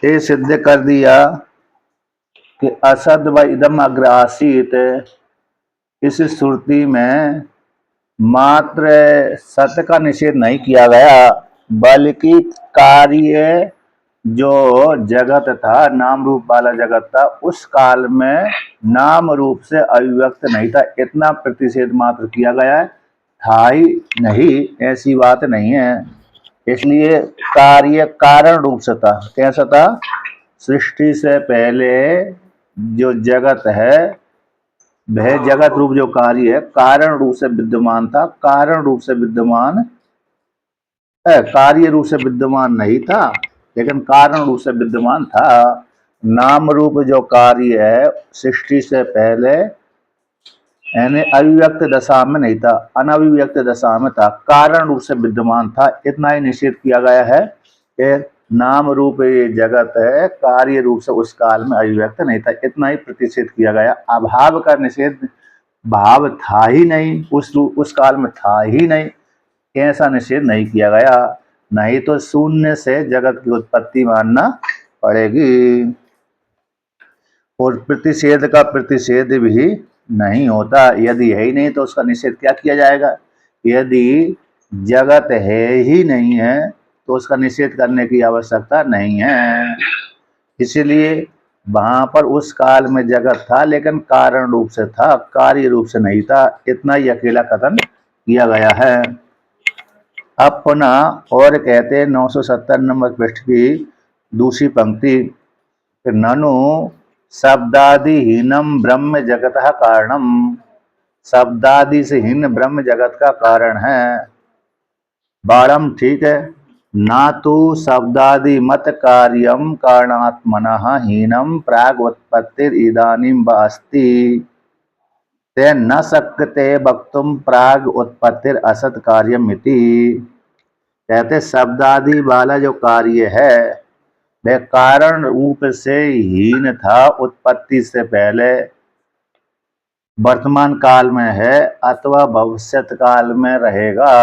ये सिद्ध कर दिया कि असद व इदम अग्र आसीत। इस श्रुति में मात्र सत्य का निषेध नहीं किया गया, बल्कि कार्य जो जगत था, नाम रूप वाला जगत था, उस काल में नाम रूप से अभिव्यक्त नहीं था, इतना प्रतिषेध मात्र किया गया है। था ही नहीं, ऐसी बात नहीं है। इसलिए कार्य कारण रूप से था। कैसा था? सृष्टि से पहले जो जगत है वह जगत रूप जो कार्य है कारण रूप से विद्यमान था। कारण रूप से विद्यमान कार्य रूप से विद्यमान नहीं था, लेकिन कारण रूप से विद्यमान था। नाम रूप जो कार्य है सृष्टि से पहले यानी अभिव्यक्त दशा में नहीं था, अनभिव्यक्त दशा में था, कारण रूप से विद्यमान था। इतना ही निषेध किया गया है कि नाम रूप ये जगत है, कार्य रूप से उस काल में अभिव्यक्त नहीं था, इतना ही प्रतिषेध किया गया। अभाव का निषेध, भाव था ही नहीं, उस काल में था ही नहीं, ऐसा निषेध नहीं किया गया। नहीं तो शून्य से जगत की उत्पत्ति मानना पड़ेगी। और प्रतिषेध का प्रतिषेध भी नहीं होता। यदि है ही नहीं तो उसका निषेध क्या किया जाएगा? यदि जगत है ही नहीं है तो उसका निषेध करने की आवश्यकता नहीं है। इसलिए वहां पर उस काल में जगत था, लेकिन कारण रूप से था, कार्य रूप से नहीं था। इतना ही अकेला कथन किया गया है। अब पुनः और कहते 970 नंबर पृष्ठ की दूसरी पंक्ति, ननु शब्दादिहीनम ब्रह्म जगतः कारणम। शब्दादि से हीन ब्रह्म जगत का कारण है। बारम ठीक है। ना तो शब्दादि मत कार्यम कारणात्मनः हीनम प्राग उत्पत्तिर इदानीम वास्ति ते न शक्यते वक्तुम प्राग उत्पत्तिर असत कार्यम इति। कहते शब्दादि वाला जो कार्य है वह कारण रूप से हीन था, उत्पत्ति से पहले, वर्तमान काल में है अथवा भविष्यत काल में रहेगा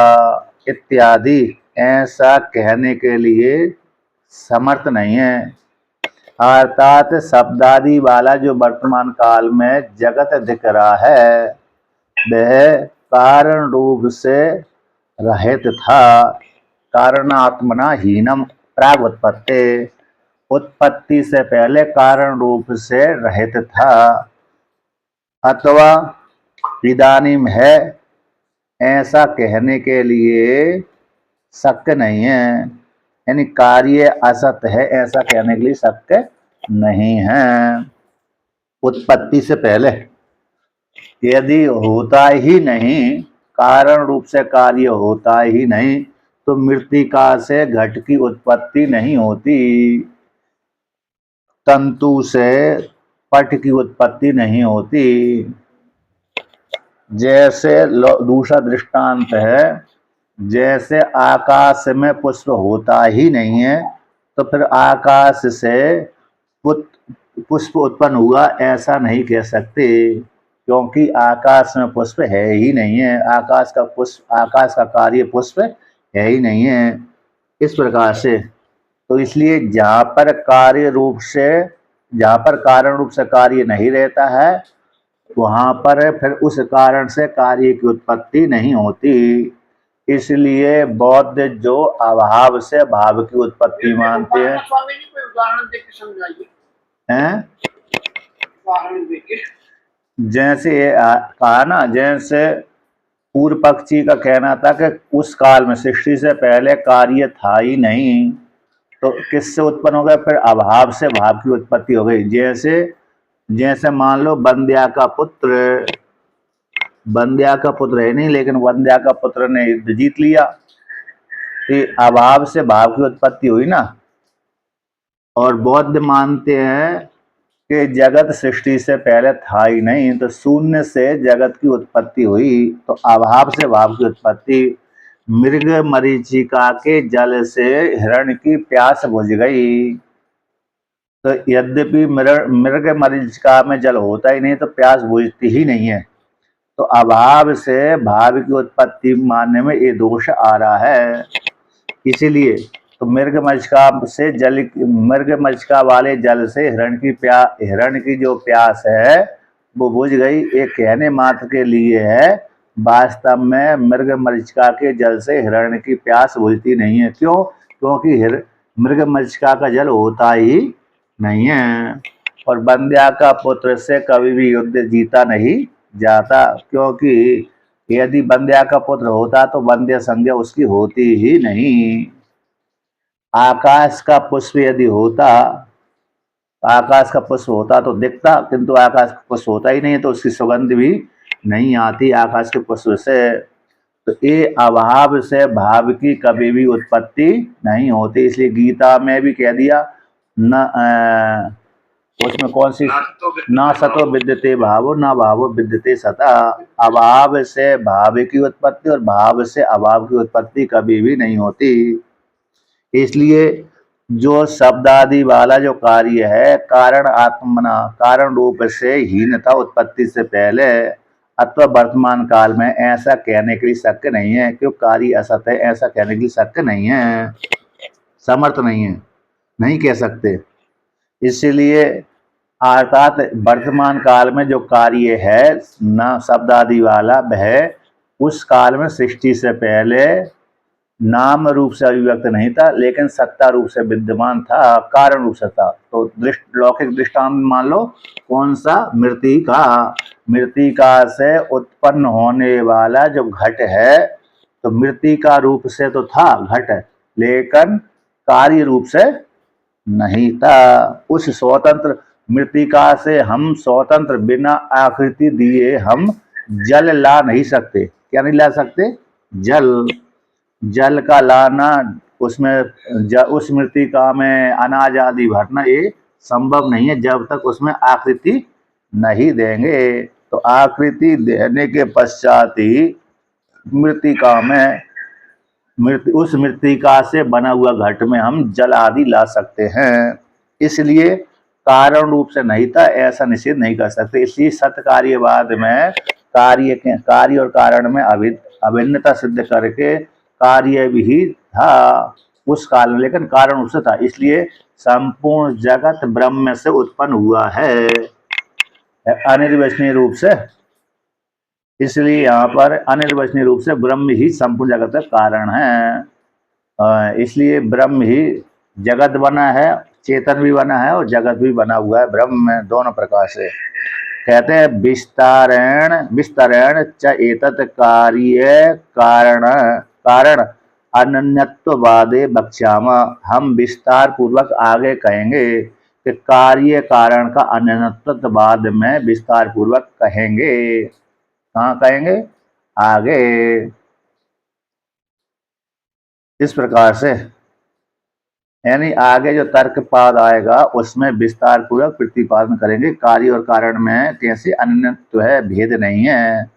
इत्यादि ऐसा कहने के लिए समर्थ नहीं है। अर्थात शब्दादि वाला जो वर्तमान काल में जगत दिख रहा है वह कारण रूप से रहित था। कारणात्मना हीनम प्राग उत्पत्ति, उत्पत्ति से पहले कारण रूप से रहित था। अथवा इदानीम है ऐसा कहने के लिए शक्य नहीं है, यानी कार्य असत है ऐसा कहने के लिए शक्य नहीं है। उत्पत्ति से पहले यदि होता ही नहीं, कारण रूप से कार्य होता ही नहीं, तो मृत्तिका से घट की उत्पत्ति नहीं होती, तंतु से पट की उत्पत्ति नहीं होती। जैसे दूसरा दृष्टांत है, जैसे आकाश में पुष्प होता ही नहीं है तो फिर आकाश से पुष्प उत्पन्न हुआ ऐसा नहीं कह सकते, क्योंकि आकाश में पुष्प है ही नहीं है। आकाश का कार्य पुष्प है ही नहीं है। इस प्रकार से तो इसलिए जहाँ पर कार्य रूप से, जहाँ पर कारण रूप से कार्य नहीं रहता है वहाँ पर फिर उस कारण से कार्य की उत्पत्ति नहीं होती। इसलिए बौद्ध जो अभाव से भाव की उत्पत्ति मानते हैं। स्वामी जी कोई उदाहरण देकर समझाइए। हैं? उदाहरण देके जैसे कहा ना, जैसे पूर्व पक्षी का कहना था कि उस काल में सृष्टि से पहले कार्य था ही नहीं, तो किससे उत्पन्न हो गया? फिर अभाव से भाव की उत्पत्ति हो गई। जैसे जैसे मान लो बंध्या का पुत्र, बंध्या का पुत्र है नहीं, लेकिन बंध्या का पुत्र ने युद्ध जीत लिया, तो अभाव से भाव की उत्पत्ति हुई ना। और बौद्ध मानते हैं कि जगत सृष्टि से पहले था ही नहीं, तो शून्य से जगत की उत्पत्ति हुई, तो अभाव से भाव की उत्पत्ति। मृग मरीचिका के जल से हिरण की प्यास बुझ गई, तो यद्यपि मृग मरीचिका में जल होता ही नहीं तो प्यास बुझती ही नहीं है, तो अभाव से भाव की उत्पत्ति मानने में ये दोष आ रहा है। इसीलिए तो मृगमरीचिका वाले जल से हिरण की जो प्यास है वो बुझ गई। ये कहने मात्र के लिए है, वास्तव में मृगमरीचिका के जल से हिरण की प्यास बुझती नहीं है। क्यों? क्योंकि मृगमरीचिका का जल होता ही नहीं है। और बंध्या का पुत्र से कभी भी युद्ध जीता नहीं जाता, क्योंकि यदि बंध्या का पुत्र होता तो बंध्य संज्ञा उसकी होती ही नहीं। आकाश का पुष्प यदि होता, आकाश का पुष्प होता तो दिखता, किंतु आकाश का पुष्प होता ही नहीं, तो उसकी सुगंध भी नहीं आती आकाश के पुष्प से। तो ये अभाव से भाव की कभी भी उत्पत्ति नहीं होती। इसलिए गीता में भी कह दिया न, उसमें कौन सी, ना सतो विद्यते भावो ना भावो विद्यते सता। अभाव से भाव की उत्पत्ति और भाव से अभाव की उत्पत्ति कभी भी नहीं होती। इसलिए जो शब्द आदि वाला जो कार्य है, कारण आत्मना, कारण रूप से हीनता उत्पत्ति से पहले अथवा वर्तमान काल में ऐसा कहने के लिए शक्य नहीं है। क्यों? कार्य असत है, ऐसा कहने के लिए शक्य नहीं है, समर्थ नहीं है, नहीं कह सकते। इसलिए अर्थात वर्तमान काल में जो कार्य है ना शब्द आदि वाला, वह उस काल में सृष्टि से पहले नाम रूप से अभिव्यक्त नहीं था, लेकिन सत्ता रूप से विद्यमान था, कारण रूप से था। तो लौकिक दृष्टांत मान लो, कौन सा? मृत्तिका। मृत्तिका से उत्पन्न होने वाला जो घट है, तो मृत्तिका रूप से तो था घट, लेकिन कार्य रूप से नहीं था। उस स्वतंत्र मृत्तिका से हम स्वतंत्र बिना आकृति दिए हम जल ला नहीं सकते। क्या नहीं ला सकते? जल का लाना, उसमें उस मृत्तिका में अनाज आदि भरना ये संभव नहीं है जब तक उसमें आकृति नहीं देंगे। तो आकृति देने के पश्चात ही मृत्तिका में उस मृत्तिका से बना हुआ घट में हम जल आदि ला सकते हैं। इसलिए कारण रूप से नहीं था ऐसा निषेध नहीं कर सकते। इसलिए सत्कार्यवाद में कार्य और कारण में अभिन्नता सिद्ध करके कार्य भी था उस काल में, लेकिन कारण रूप से था। इसलिए संपूर्ण जगत ब्रह्म से उत्पन्न हुआ है अनिर्वचनीय रूप से। इसलिए यहाँ पर अनिर्वचनीय रूप से ब्रह्म ही संपूर्ण जगत का कारण है। इसलिए ब्रह्म ही जगत बना है, चेतन भी बना है और जगत भी बना हुआ है ब्रह्म में, दोनों प्रकार से। कहते हैं विस्तरेण च एतत् कार्य कारण अनन्यत्ववादे वक्ष्यामः। हम विस्तार पूर्वक आगे कहेंगे कि कार्य कारण का अनन्यत्ववाद में विस्तार पूर्वक कहेंगे। कहाँ कहेंगे? आगे। इस प्रकार से यानी आगे जो तर्क पाद आएगा उसमें विस्तार पूर्वक प्रतिपादन करेंगे। कार्य और कारण में कैसे अन्यत्व है, भेद नहीं है।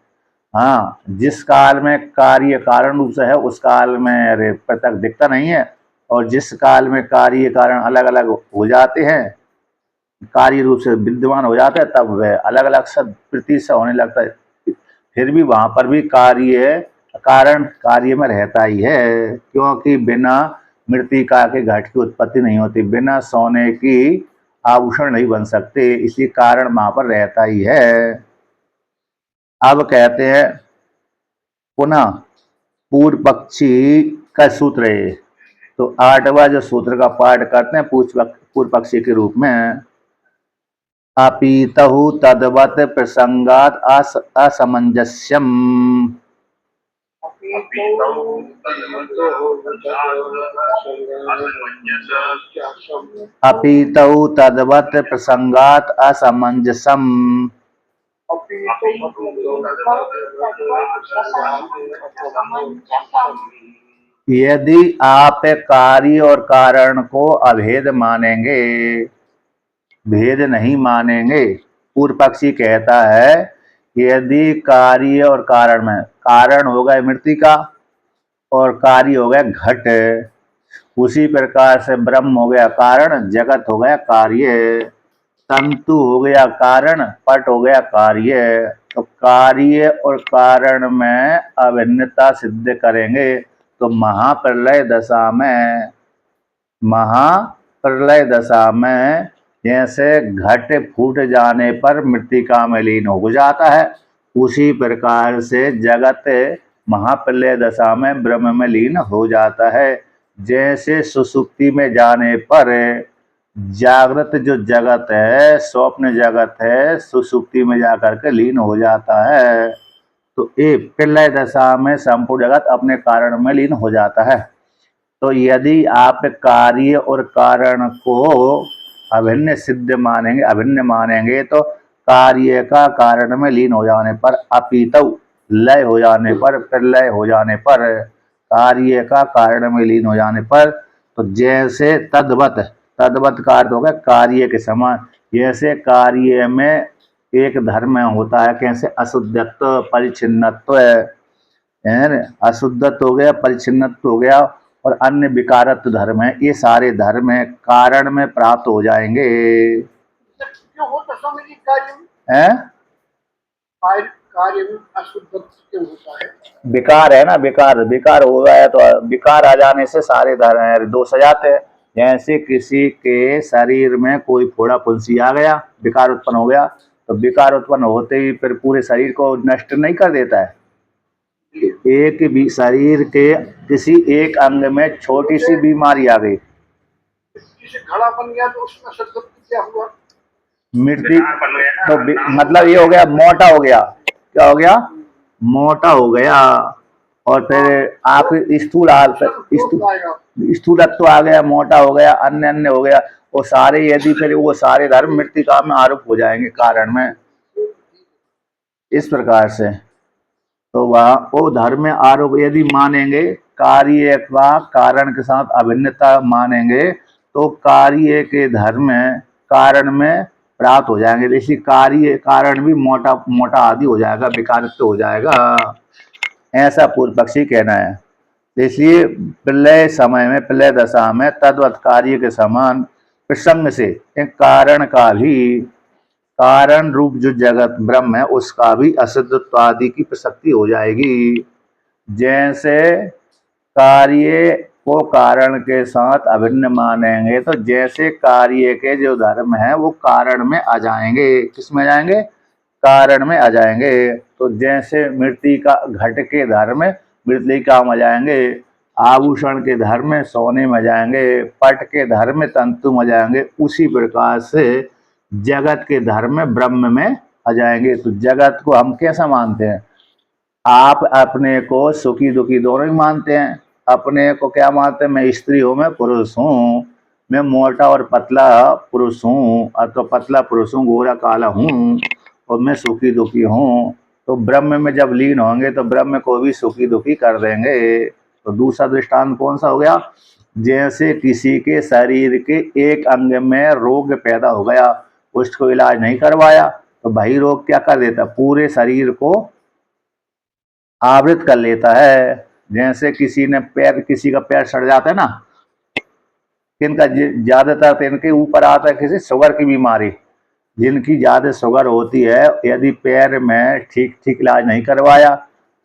हाँ, जिस काल में कार्य कारण रूप से है उस काल में पृथक दिखता नहीं है, और जिस काल में कार्य कारण अलग अलग हो जाते हैं, कार्य रूप से विद्यमान हो जाता है, तब वह अलग अलग सब प्रतीत से होने लगता है। फिर भी वहां पर भी कारण कार्य में रहता ही है, क्योंकि बिना मृत्तिका के घट की उत्पत्ति नहीं होती, बिना सोने की आभूषण नहीं बन सकते, इसलिए कारण वहां पर रहता ही है। अब कहते हैं पुनः पूर्व पक्षी का सूत्र है। तो 8वां जो सूत्र का पाठ करते हैं पूर्व पक्षी के रूप में। अपीतहु तद्वत् प्रसंगात असमंजस्यम। अपीतहु तद्वत् प्रसंगात असमंजसम। यदि आप कार्य और कारण को अभेद मानेंगे, भेद नहीं मानेंगे, पूर्व पक्षी कहता है यदि कार्य और कारण में, कारण हो गए मृत्तिका और कार्य हो गया घट, उसी प्रकार से ब्रह्म हो गया कारण, जगत हो गया कार्य, तंतु हो गया कारण, पट हो गया कार्य। तो कार्य और कारण में अभिन्नता सिद्ध करेंगे तो महाप्रलय दशा में महाप्रलय दशा में जैसे घट फूट जाने पर मृत्तिका में लीन हो जाता है, उसी प्रकार से जगत महाप्रलय दशा में ब्रह्म में लीन हो जाता है। जैसे सुसुप्ति में जाने पर जागृत जो जगत है, स्वप्न जगत है, सुसुप्ति में जाकर के लीन हो जाता है, तो ये प्रलय दशा में संपूर्ण जगत अपने कारण में लीन हो जाता है। तो यदि आप कार्य और कारण को अभिन्न सिद्ध मानेंगे, अभिन्न मानेंगे, तो कार्य का कारण में लीन हो जाने पर, अपितु लय हो जाने पर, प्रलय हो जाने पर, कार्य का कारण में लीन हो जाने पर, तो जैसे तद्वत, तद्वत का अर्थ होगा कार्य के समान। जैसे कार्य में एक धर्म होता है, कैसे अशुद्धत्व, परिच्छिन्नत्व है, अशुद्धत्व हो गया, परिच्छिन्नत्व हो गया, और अन्य विकारत्व धर्म है, ये सारे धर्म है कारण में प्राप्त हो जाएंगे। क्यों होता समय की कार्य में हैं? कार्य में अशुद्ध क्यों होता है? विकार है ना, विकार, विकार हो गया है तो विकार आ जाने से सारे धर्म दोष आ जाते हैं। जैसे किसी के शरीर में कोई फोड़ा फुंसी आ गया, विकार उत्पन्न हो गया, तो विकार उत्पन्न होते ही फिर पूरे शरीर को नष्ट नहीं कर देता है। एक भी शरीर के किसी एक अंग में छोटी सी बीमारी आ गई, जैसे घड़ा बन गया तो उसमें अशुद्ध क्या हुआ? मृत्यु, तो मतलब ये हो गया मोटा हो गया, क्या हो गया? मोटा हो गया, और फिर आप स्थूलत्व आ गया, मोटा हो गया, अन्य अन्य हो गया, वो सारे यदि फिर वो सारे धर्म मृतिका में आरोप हो जाएंगे कारण में, इस प्रकार से। तो वह वो धर्म में आरोप यदि मानेंगे, कार्य व कारण के साथ अभिन्नता मानेंगे, तो कार्य के धर्म कारण में प्राप्त हो जाएंगे। इसी कार्य कारण भी मोटा मोटा आदि हो जाएगा, विकारित्व हो जाएगा, ऐसा पूर्व पक्षी कहना है। इसलिए प्रलय समय में, प्रलय दशा में तद्वत कार्य के समान प्रसंग से एक कारण का भी, कारण रूप जो जगत ब्रह्म है उसका भी असिद्धत्व आदि की प्रसक्ति हो जाएगी। जैसे कार्य को कारण के साथ अभिन्न मानेंगे, तो जैसे कार्य के जो धर्म है वो कारण में आ जाएंगे। किस में आ जाएंगे? कारण में आ जाएंगे। तो जैसे मृत्तिका, घट के धर्म मृत्तिका में आ जाएंगे, आभूषण के धर्म सोने में जाएंगे, पट के धर्म तंतु में जाएंगे, उसी प्रकार से जगत के धर्म ब्रह्म में आ जाएंगे। तो जगत को हम कैसा मानते हैं? आप अपने को सुखी दुखी दोनों ही मानते हैं। अपने को क्या मानते हैं? मैं स्त्री हूँ, मैं पुरुष हूँ, मैं मोटा और पतला पुरुष हूँ, अथवा पतला पुरुष हूँ, गोरा काला हूँ, और मैं सुखी दुखी हूँ। तो ब्रह्म में जब लीन होंगे तो ब्रह्म को भी सुखी दुखी कर देंगे। तो दूसरा दृष्टांत कौन सा हो गया? जैसे किसी के शरीर के एक अंग में रोग पैदा हो गया, उसको इलाज नहीं करवाया, तो भाई रोग क्या कर देता? पूरे शरीर को आवृत कर लेता है। जैसे किसी ने पैर, किसी का पैर सड़ जाता है ना, किनका ज्यादातर इनके ऊपर आता है, किसी शुगर की बीमारी, जिनकी ज्यादा शुगर होती है, यदि पैर में ठीक ठीक इलाज नहीं करवाया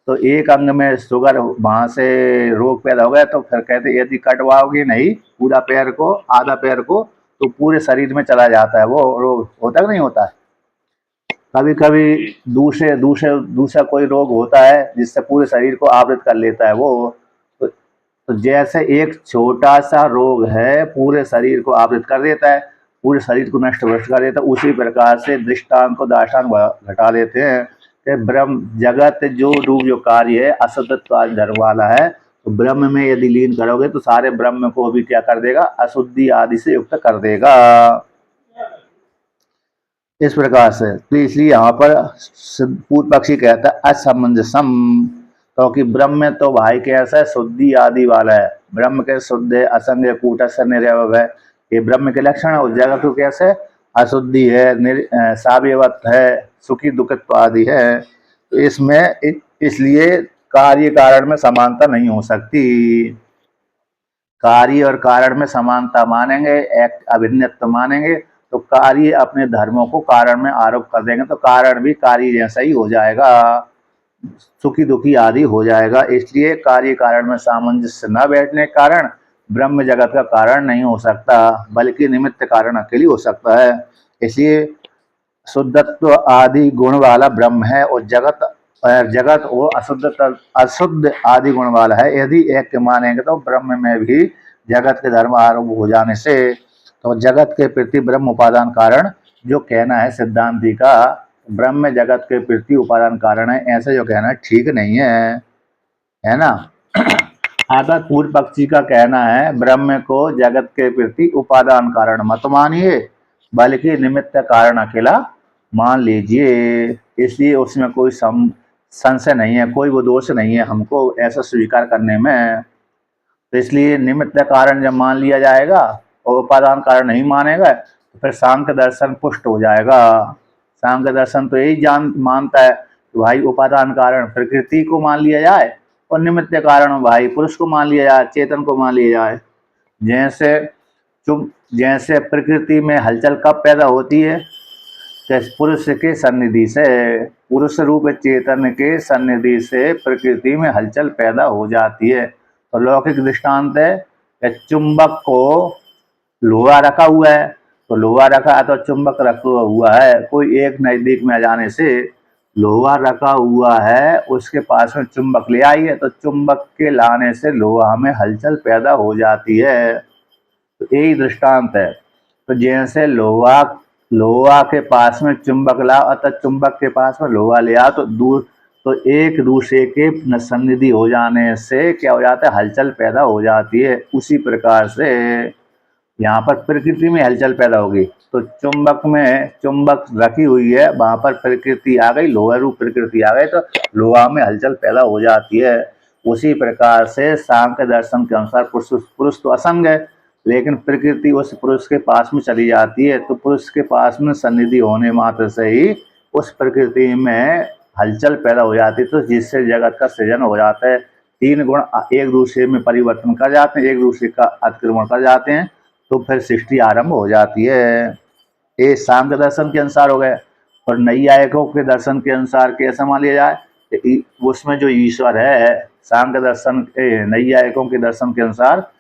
तो एक अंग में शुगर वहां से रोग पैदा हो गया, तो फिर कहते यदि कटवाओगे नहीं पूरा पैर को, आधा पैर को, तो पूरे शरीर में चला जाता है वो रोग। होता कि नहीं होता है? कभी कभी दूसरे दूसरे दूसरा कोई रोग होता है जिससे पूरे शरीर को आवृत कर लेता है वो। तो जैसे एक छोटा सा रोग है पूरे शरीर को आवृत कर देता है, पूरे शरीर को नष्ट भ्रष्ट कर देता है, उसी प्रकार से दृष्टांत को दाष्टांत घटा देते हैं कि ब्रह्म जगत जो रूप जो कार्य है अशुद्धत्व धर्म वाला है, तो ब्रह्म में यदि लीन करोगे तो सारे ब्रह्म को भी क्या कर देगा? अशुद्धि आदि से युक्त कर देगा, इस प्रकार से। तो इसलिए यहाँ पर पूर्व पक्षी कहता है असमंजसम, क्योंकि ब्रह्म में तो भाई कैसा है? शुद्धि आदि वाला है। ब्रह्म के शुद्ध है, असंग कूटस्थ निरवय है, ये ब्रह्म के लक्षण है। उस जगह तो कैसे? अशुद्धि है, सावयवत है, सुखी दुखत्व आदि है। तो इसमें इसलिए कार्य कारण में समानता नहीं हो सकती। कार्य और कारण में समानता मानेंगे, एक अभिन्नत्व मानेंगे, तो कार्य अपने धर्मों को कारण में आरोप कर देंगे, तो कारण भी कार्य जैसा ही हो जाएगा, सुखी दुखी आदि हो जाएगा। इसलिए कार्य कारण में सामंजस्य न बैठने के कारण ब्रह्म जगत का कारण नहीं हो सकता, बल्कि निमित्त कारण अकेले हो सकता है। इसलिए शुद्धत्व आदि गुण वाला ब्रह्म है और जगत वो अशुद्ध आदि गुण वाला है। यदि एक के मानेंगे तो ब्रह्म में भी जगत के धर्म आरंभ हो जाने से तो जगत के प्रति ब्रह्म उपादान कारण जो कहना है सिद्धांति का, ब्रह्म जगत के प्रति उपादान कारण है, ऐसे जो कहना ठीक नहीं है ना। अतः पूर्व पक्षी का कहना है ब्रह्म को जगत के प्रति उपादान कारण मत मानिए, बल्कि निमित्त कारण अकेला मान लीजिए। इसलिए उसमें कोई संशय नहीं है, कोई वो दोष नहीं है हमको ऐसा स्वीकार करने में। तो इसलिए निमित्त कारण जब मान लिया जाएगा और उपादान कारण नहीं मानेगा तो फिर सांख्य दर्शन पुष्ट हो जाएगा। सांख्य दर्शन तो यही मानता है कि भाई उपादान कारण प्रकृति को मान लिया जाए और निमित्त कारण भाई पुरुष को मान लिया जाए, चेतन को मान लिया जाए। जैसे प्रकृति में हलचल कब पैदा होती है, पुरुष के सन्निधि से, पुरुष रूप चेतन के सन्निधि से प्रकृति में हलचल पैदा हो जाती है। तो लौकिक दृष्टांत है कि चुंबक को लोहा रखा हुआ है, तो लोहा रखा है तो चुंबक रखा हुआ है, कोई एक नजदीक में आ जाने से लोहा रखा हुआ है उसके पास में चुंबक ले आई है, तो चुंबक के लाने से लोहा में हलचल पैदा हो जाती है। तो यही दृष्टांत है। तो जैसे लोहा के पास में चुंबक ला अतः चुंबक के पास में लोहा ले आ तो एक दूसरे के सन्निधि हो जाने से क्या हो जाता है, हलचल पैदा हो जाती है। उसी प्रकार से यहाँ पर प्रकृति में हलचल पैदा होगी, तो चुंबक रखी हुई है, वहां पर प्रकृति आ गई, लोहा रूप प्रकृति आ गई, तो लोहा में हलचल पैदा हो जाती है। उसी प्रकार से सांख्य दर्शन के अनुसार पुरुष तो असंग है, लेकिन प्रकृति उस पुरुष के पास में चली जाती है, तो पुरुष के पास में सन्निधि होने मात्र से ही उस प्रकृति में हलचल पैदा हो जाती है, तो जिससे जगत का सृजन हो जाता है। तीन गुण एक दूसरे में परिवर्तन कर जाते हैं, एक दूसरे का अतिक्रमण कर जाते हैं, तो फिर सृष्टि आरंभ हो जाती है। ये सांख्य दर्शन के अनुसार हो गए। और नैयायिकों के दर्शन के अनुसार कैसा मान लिया जाए, उसमें जो ईश्वर है, सांख्य दर्शन नैयायिकों के दर्शन के अनुसार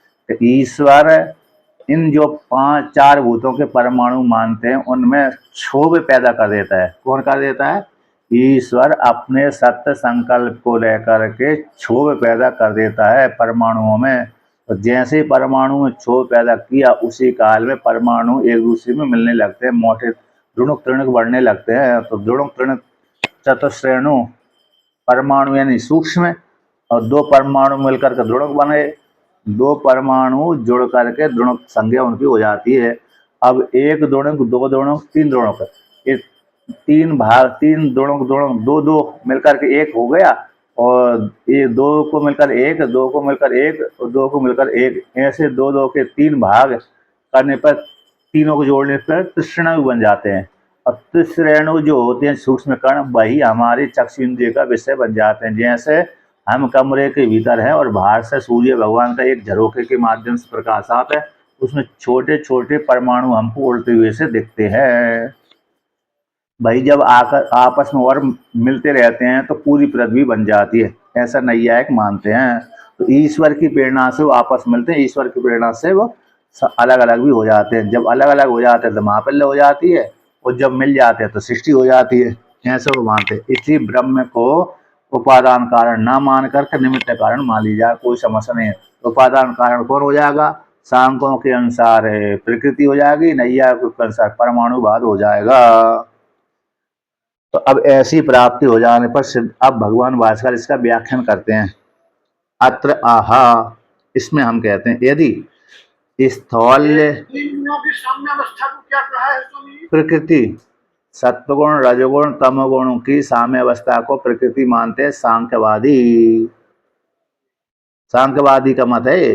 ईश्वर इन जो 4 भूतों के परमाणु मानते हैं उनमें क्षोभ पैदा कर देता है। कौन कर देता है? ईश्वर अपने सत्य संकल्प को लेकर के क्षोभ पैदा कर देता है परमाणुओं में। तो जैसे ही परमाणु में क्षोभ पैदा किया उसी काल में परमाणु एक दूसरे में मिलने लगते हैं, मोटे द्रुणुक त्रिणुक बढ़ने लगते हैं। तो द्रुणुक त्रिणुक चतुश्रेणु परमाणु यानी सूक्ष्म, और 2 परमाणु मिलकर के द्रुणुक बने, 2 परमाणु जुड़ करके द्रुणुक संज्ञा उनकी हो जाती है। अब 1 द्रुणुक, 2 द्रुणुक, 3 द्रुणुक, ये 3 भाग, 3 द्रुणुक, 2 मिलकर के 1 हो गया, और ये 2 को मिलकर 1, 2 को मिलकर 1 और 2 को मिलकर 1, ऐसे 2 के 3 भाग करने पर, तीनों को जोड़ने पर त्रिश्रेणु बन जाते हैं। और त्रिश्रेणु जो होते हैं सूक्ष्म कण, वही हमारी चक्षु इंद्रिय का विषय बन जाते हैं। जैसे हम कमरे के भीतर हैं और बाहर से सूर्य भगवान का एक झरोखे के माध्यम से प्रकाश आता है, उसमें छोटे छोटे परमाणु हमको उड़ते हुए से दिखते हैं। भाई जब आकर आपस में और मिलते रहते हैं तो पूरी पृथ्वी बन जाती है, ऐसा नैयायिक मानते हैं। तो ईश्वर की प्रेरणा से वो आपस में मिलते हैं, ईश्वर की प्रेरणा से वो अलग अलग भी हो जाते हैं। जब अलग अलग हो जाते हैं तो महाप्रलय हो जाती है, और जब मिल जाते हैं तो सृष्टि हो जाती है, ऐसे वो मानते हैं। इसी ब्रह्म को उपादान कारण ना मान करके निमित्त कारण मान ली जाए, कोई समस्या नहीं है। उपादान कारण कौन हो जाएगा? सांख्यों के अनुसार प्रकृति हो जाएगी, नैयायिकों के अनुसार परमाणुवाद हो जाएगा। तो अब ऐसी प्राप्ति हो जाने पर अब भगवान भास्कर इसका व्याख्यान करते हैं। अत्र आहा, इसमें हम कहते हैं यदि स्थौल्य तीनों की साम्य अवस्था को क्या कहा है स्वामी? प्रकृति, सत्वगुण रजोगुण तमोगुण की साम्य अवस्था को प्रकृति मानते हैं सांख्यवादी। सांख्यवादी का मत है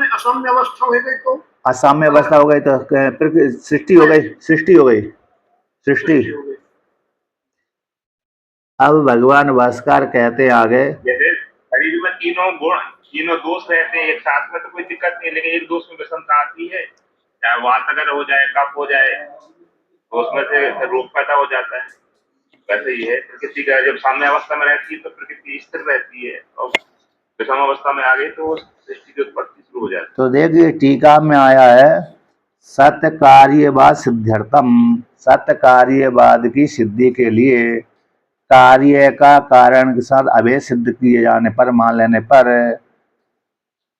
असम्य अवस्था हो गई तो असाम्य अवस्था हो गई तो सृष्टि हो गई, सृष्टि हो गई, सृष्टि। अब भगवान भास्कर कहते हैं आगे, जैसे शरीर में तीनों दोष रहते हैं एक साथ में तो कोई दिक्कत नहीं, लेकिन एक दोष में विषमता आती है, चाहे वात अगर हो जाए, कफ हो जाए, तो उसमें से रोग पैदा हो जाता है। वैसे ही है प्रकृति का, जब साम्य अवस्था में रहती है तो प्रकृति स्थिर रहती है, और विषम अवस्था में आ गई तो सृष्टि की उत्पत्ति शुरू हो जाती है। तो देखिए टीका में आया है सत्य कार्यवाद सिद्ध्यर्थम, सत्य कार्यवाद की सिद्धि के लिए कार्य का कारण के साथ अभेद सिद्ध किए जाने पर, मान लेने पर,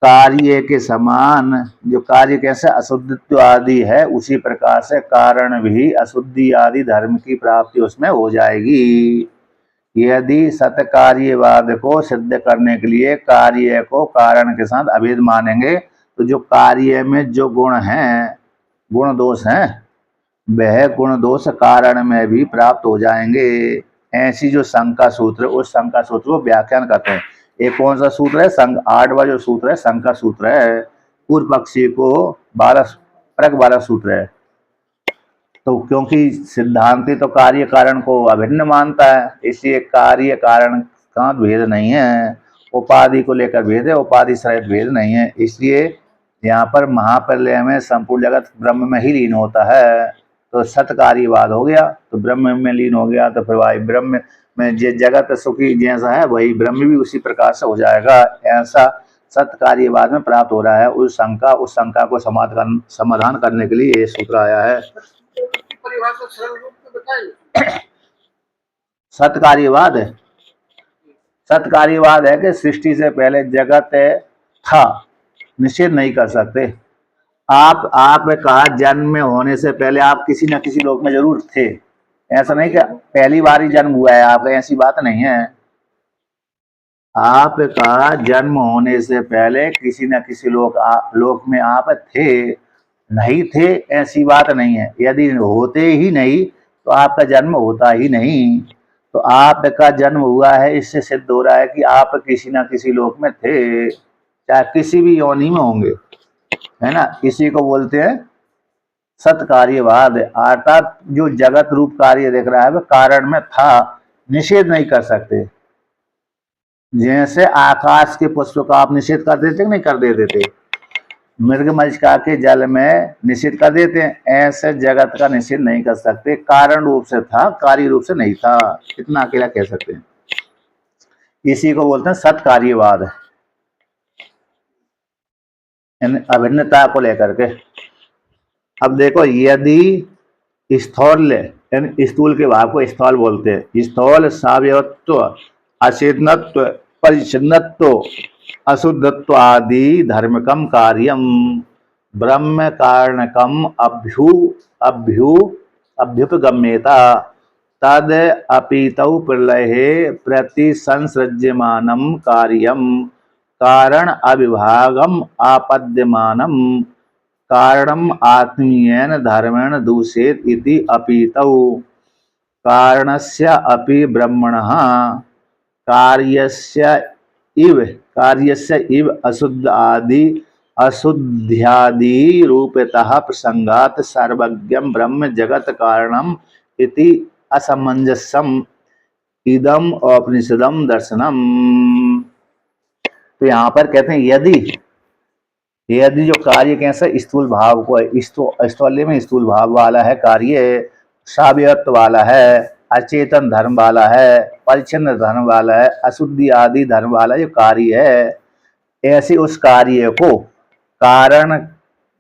कार्य के समान जो कार्य कैसे अशुद्धित्व आदि है उसी प्रकार से कारण भी अशुद्धि आदि धर्म की प्राप्ति उसमें हो जाएगी। यदि सत्य कार्यवाद को सिद्ध करने के लिए कार्य को कारण के साथ अभेद मानेंगे तो जो कार्य में जो गुण हैं, गुण दोष हैं, वह गुण दोष कारण में भी प्राप्त हो जाएंगे। ऐसी जो शंका सूत्र, उस शंका सूत्र को व्याख्यान करते हैं। एक कौन सा सूत्र है? 8वां जो सूत्र है शंका सूत्र है, पूर्व पक्षी को 12 सूत्र है। तो क्योंकि सिद्धांति तो कार्य कारण को अभिन्न मानता है, इसलिए कार्य कारण का भेद नहीं है, उपाधि को लेकर भेद है, उपाधि सहित भेद नहीं है। इसलिए यहाँ पर महाप्रलय में संपूर्ण जगत ब्रह्म में ही लीन होता है, तो सत्कार्यवाद हो गया तो ब्रह्म में लीन हो गया, तो फिर भाई ब्रह्म में जो जगत सुखी जैसा है वही ब्रह्म भी उसी प्रकार से हो जाएगा। ऐसा सत्कार्यवाद में प्राप्त हो रहा है। उस शंका को समाधान करने के लिए ये सूत्र आया है। परिभाषा सरल रूप में बताइए। सत्कार्यवाद है कि सृष्टि से पहले जगत था, निषेध नहीं कर सकते। आप कहा जन्म में होने से पहले आप किसी न किसी लोक में जरूर थे, ऐसा नहीं कि पहली बार ही जन्म हुआ है आपका, ऐसी बात नहीं है। आपका जन्म होने से पहले किसी न किसी लोक में आप थे, नहीं थे ऐसी बात नहीं है। यदि होते ही नहीं तो आपका जन्म होता ही नहीं। तो आपका जन्म हुआ है, इससे सिद्ध हो रहा है कि आप किसी न किसी लोक में थे, चाहे किसी भी योनि में होंगे, है ना। इसी को बोलते हैं सत्कार्यवाद। अर्थात जो जगत रूप कार्य देख रहा है वह कारण में था, निषेध नहीं कर सकते। जैसे आकाश के पुष्प का आप निषेध कर देते नहीं कर देते थे, मृगमरिचिका के जल में निषेध कर देते हैं, ऐसे जगत का निषेध नहीं कर सकते। कारण रूप से था, कार्य रूप से नहीं था, इतना अकेला कह सकते हैं। इसी को बोलते हैं सत्कार्यवाद, अभिन्नता को लेकर के। अब देखो, यदि स्थौल्य यानी स्थूल के भाव को स्थौल बोलते हैं, स्थौल सावयवत्व, अचेतनत्व, परिच्छिन्नत्व, अशुद्धत्व आदि धर्मकम कार्यम ब्रह्म कारणकम अभ्युपगम्येता तद अपीतौ प्रलये प्रतिसंसृज्यमानं कार्यम कारण अविभागम आपद्यमानं कारणम आत्मीयेन धर्मेण दूषेत इति अपीतौ कारणस्य अपि ब्रह्मणः कार्यस्य इव अशुद्ध्यादि रूपतः प्रसंगात सर्वज्ञं ब्रह्म जगत कारणम इति असमंजसम इदम औपनिषदम दर्शनम। तो यहाँ पर कहते हैं यदि जो कार्य कैसा स्थूल भाव को है, स्थौल्य में स्थूल भाव वाला है, कार्य सावयत्व वाला है, अचेतन धर्म वाला है, परिच्छिन्न धर्म वाला है, अशुद्धि आदि धर्म वाला जो कार्य है, ऐसे उस कार्य को कारण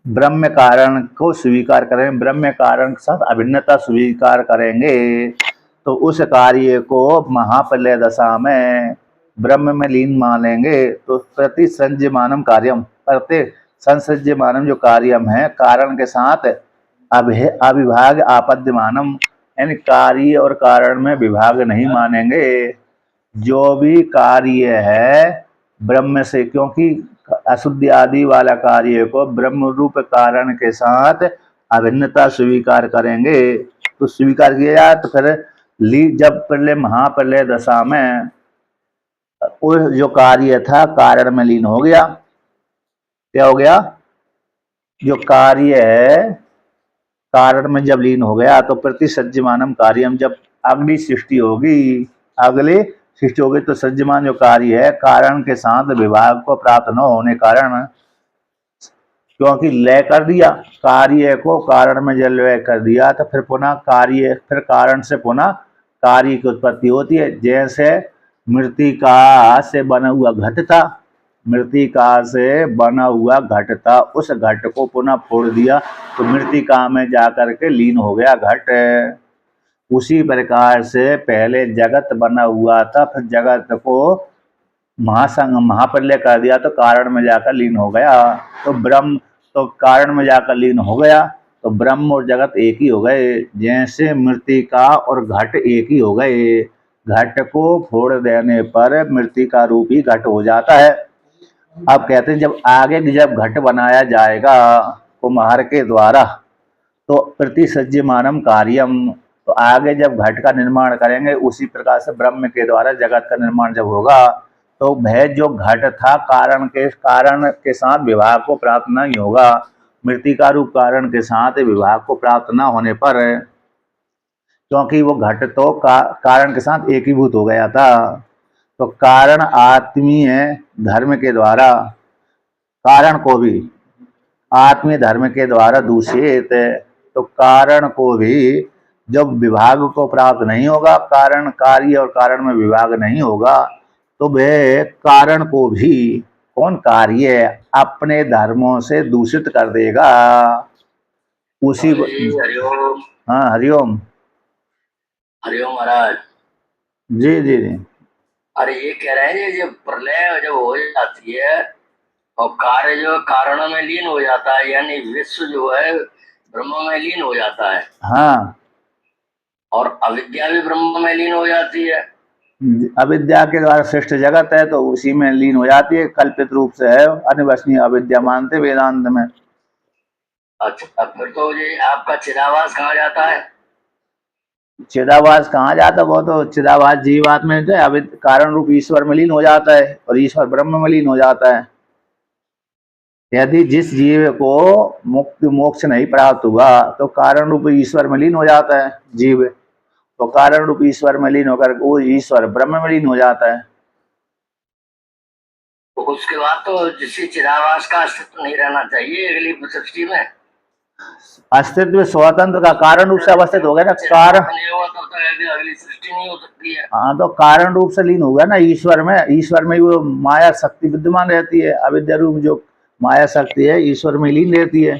ब्रह्म कारण को स्वीकार करेंगे, ब्रह्म कारण के साथ अभिन्नता स्वीकार करेंगे, तो उस कार्य को महाप्रलय दशा में ब्रह्म में लीन मानेंगे। तो प्रति संज्ञमानम कार्यम, प्रत्येक संसज्यमानम जो कार्यम है कारण के साथ अविभाग आपद्यमानम, यानी कार्य और कारण में विभाग नहीं मानेंगे। जो भी कार्य है ब्रह्म से, क्योंकि अशुद्धि आदि वाला कार्य को ब्रह्म रूप कारण के साथ अभिन्नता स्वीकार करेंगे। तो स्वीकार किया जाए तो फिर जब प्रलय महाप्रलय दशा में वो जो कार्य था कारण में लीन हो गया। क्या हो गया? जो कार्य है कारण में जब लीन हो गया तो प्रतिसज्जमानम कार्यम, जब अगली सृष्टि होगी तो सज्जमान जो कार्य है कारण के साथ विभाग को प्राप्त न होने कारण, क्योंकि लय कर दिया कार्य को, कारण में जब लय कर दिया तो फिर पुनः फिर कारण से पुनः कार्य की उत्पत्ति होती है। जैसे मृत्तिका से बना हुआ घट था, मृतिका से बना हुआ घट था, उस घट को पुनः फोड़ दिया तो मृतिका में जाकर के लीन हो गया घट। उसी प्रकार से पहले जगत बना हुआ था, फिर जगत को महाप्रलय कर दिया तो कारण में जाकर लीन हो गया। तो ब्रह्म तो कारण में जाकर लीन हो गया, तो ब्रह्म और जगत एक ही हो गए। जैसे मृतिका और घट एक ही हो गए, घट को फोड़ देने पर मृतिका रूपी घट हो जाता है। अब कहते हैं जब आगे जब घट बनाया जाएगा कुम्हार के द्वारा तो प्रतिसज्यमानम कार्यम, तो आगे जब घट का निर्माण करेंगे उसी प्रकार से ब्रह्म के द्वारा जगत का निर्माण जब होगा तो वह जो घट था कारण के साथ विभाग को प्राप्त नहीं होगा। मृतिका रूप कारण के साथ विभाग को प्राप्त न होने पर, क्योंकि वो घट तो कारण के साथ एकीभूत हो गया था, तो कारण आत्मीय धर्म के द्वारा कारण को भी आत्मीय धर्म के द्वारा दूषित, तो कारण को भी जब विभाग को प्राप्त नहीं होगा, कारण कार्य और कारण में विभाग नहीं होगा, तो वह कारण को भी कौन कार्य अपने धर्मों से दूषित कर देगा। उसी हरिओम। हाँ हरिओम। हरिओम महाराज। जी जी जी। अरे ये कह रहे हैं जब प्रलय जब हो जाती है और कार्य जो कारणों में लीन हो जाता है, यानी विश्व जो है ब्रह्म में लीन हो जाता है। हाँ, और अविद्या भी ब्रह्म में लीन हो जाती है। अविद्या के द्वारा सृष्ट जगत है तो उसी में लीन हो जाती है, कल्पित रूप से है, अनिवचनीय अविद्या मानते वेदांत में। अच्छा, फिर तो ये आपका चिदाभास कहाँ जाता है? चिदाभास कहाँ जाता है? वो तो चिदाभास जीवात्मा में जो है कारण रूप ईश्वर में लीन हो जाता है और ईश्वर ब्रह्म में लीन हो जाता है। यदि जिस जीव को मुक्ति मोक्ष नहीं प्राप्त हुआ तो कारण रूप ईश्वर में लीन हो जाता है जीव, तो कारण रूप ईश्वर में लीन होकर वो ईश्वर ब्रह्म में लीन हो जाता है। तो उसके बाद तो जिससे चिदाभास का अस्तित्व नहीं रहना चाहिए अगली सृष्टि में। अस्तित्व स्वतंत्र का कारण रूप से अवस्थित हो गया ना, कारण नहीं हुआ तो अगली सृष्टि नहीं हो सकती है। हाँ, तो कारण रूप से लीन हो गया ना ईश्वर में। ईश्वर में वो माया शक्ति विद्यमान रहती है, अविद्या रूप जो माया शक्ति है ईश्वर में लीन रहती है।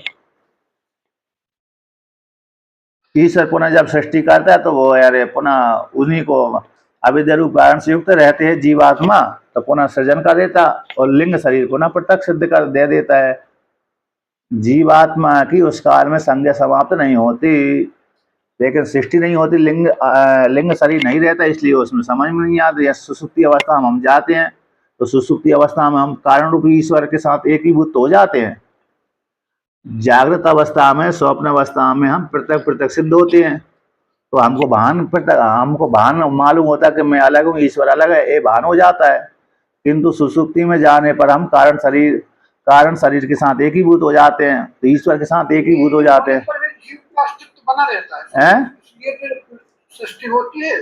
ईश्वर पुनः जब सृष्टि करता है तो वो यार पुनः उन्हीं को अविद्या रूप कारण से युक्त रहते हैं जीवात्मा, तो पुनः सृजन कर देता और लिंग शरीर पुनः पृथक सिद्ध कर दे देता है। जीवात्मा की उस काल में संज्ञा समाप्त नहीं होती, लेकिन सृष्टि नहीं होती, लिंग शरीर नहीं रहता, इसलिए उसमें समझ में नहीं आता। या सुसुप्ति अवस्था में हम जाते हैं तो सुसुप्ति अवस्था में हम कारण रूपी ईश्वर के साथ एकीभूत हो जाते हैं। जागृत अवस्था में स्वप्न अवस्था में हम पृथक पृथक सिद्ध होते हैं, तो हमको भान मालूम होता है कि मैं अलग हूँ ईश्वर अलग है, ये भान हो जाता है। किंतु सुसुप्ति में जाने पर हम कारण शरीर के साथ एकीभूत हो जाते हैं, तो ईश्वर के साथ एकीभूत हो जाते हैं। जीव का अस्तित्व बना रहता है, इसलिए फिर सृष्टि होती है।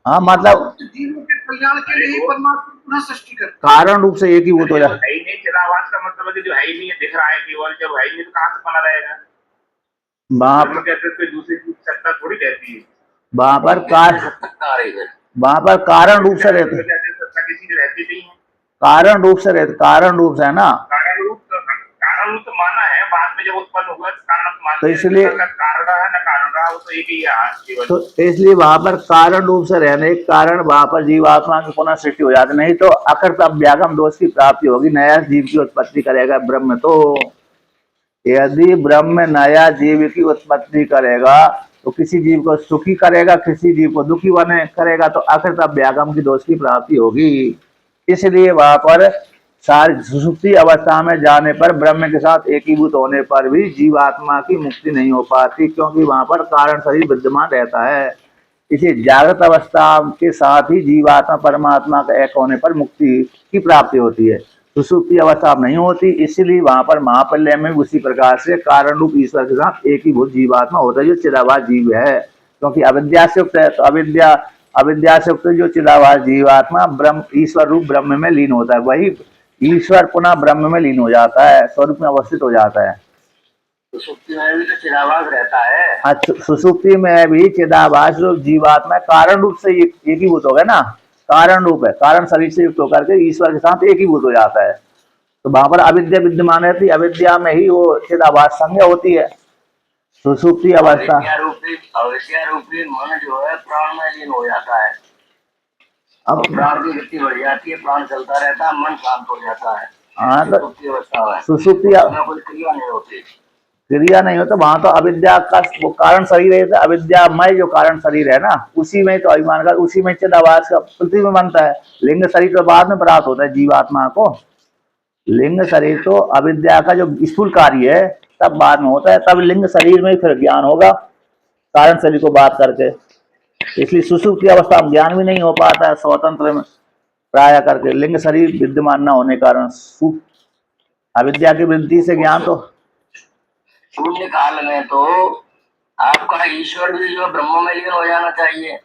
हाँ, मतलब जीवों के कल्याण के लिए ही परमात्मा पुनः सृष्टि करता है, कारण रूप से एकीभूत हो जाता है। है ही नहीं, चिदाभास का मतलब है कि जो है ही नहीं है दिख रहा है केवल, जब है ही नहीं तो कहाँ से बना रहेगा? दूसरी सत्ता थोड़ी रहती है वहां पर कारण रूप से रहते, सत्ता किसी की रहती नहीं है, कारण रूप से रहते, कारण रूप से है ना, कारण रूप तो माना है, बाद में जब उत्पन्न हुआ कारण तो माना, तो इसलिए कारण रहा ना कारण रहा, वो तो एक ही है। तो इसलिए वहां पर कारण रूप से रहने के कारण वहां पर जीवात्मा की पुनः सृष्टि हो जाती, नहीं तो अकर व्यागम दोष की प्राप्ति होगी, नया जीव की उत्पत्ति करेगा ब्रह्म। तो यदि ब्रह्म नया जीव की उत्पत्ति करेगा तो किसी जीव को सुखी करेगा, किसी जीव को दुखी बने करेगा, तो आखिर व्यागम की दोष की प्राप्ति होगी। इसलिए वहां पर सारी सुसुप्ति अवस्था में जाने पर ब्रह्म के साथ एकीभूत होने पर भी जीवात्मा की मुक्ति नहीं हो पाती, क्योंकि वहां पर कारण शरीर विद्यमान रहता है। इसी जागृत अवस्था के साथ ही जीवात्मा परमात्मा का एक होने पर मुक्ति की प्राप्ति होती है, सुसुप्ति अवस्था नहीं होती। इसीलिए वहां पर महाप्रलय में उसी प्रकार से कारण रूप ईश्वर के साथ एकीभूत जीवात्मा होता है जो चिदाभास जीव है, क्योंकि अविद्या से युक्त है, तो अविद्या से युक्त जो चिदाभास जीवात्मा ब्रह्म ईश्वर रूप ब्रह्म में लीन होता है, वही ईश्वर पुनः ब्रह्म में लीन हो जाता है, स्वरूप में अवस्थित हो जाता है। सुसुप्ति में भी तो चिदाभास रहता है। अच्छा, सुसुप्ति में भी चिदाभास रूप जीवात्मा कारण रूप से एकीभूत हो गया ना, कारण रूप है, कारण शरीर से युक्त होकर के ईश्वर के साथ एकीभूत हो जाता है। तो वहां पर अविद्या विद्यमान रहती, अविद्या में ही वो चिदाभास संज्ञा होती है, सुषुप्ति अवस्था। अविद्या रूपी मन जो है प्राण में लीन हो जाता है, अब प्राण की गति बढ़ जाती है, प्राण चलता रहता है, मन शांत हो जाता है। हाँ, तो सुषुप्ति अवस्था है, सुषुप्ति उसमें कोई क्रिया नहीं होती। क्रिया नहीं होता, वहां तो अविद्या का वो कारण शरीर है, अविद्यामय जो कारण शरीर है ना, उसी में तो अभिमान का, उसी में चिदाभास का प्रतिबिंब बनता है। लिंग शरीर तो बाद में प्राप्त होता है जीवात्मा को, लिंग शरीर तो अविद्या का जो स्थूल कार्य है तब बाद में होता है, तब लिंग शरीर में ही फिर ज्ञान होगा कारण शरीर को बात करके। इसलिए सुषुप्ति अवस्था में ज्ञान भी नहीं हो पाता है स्वतंत्र में प्राय करके, लिंग शरीर विद्यमान न होने के कारण अविद्या की वृद्धि से ज्ञान तो। शून्य काल में तो आपका ईश्वर भी जो ब्रह्म में लीन हो जाना चाहिए।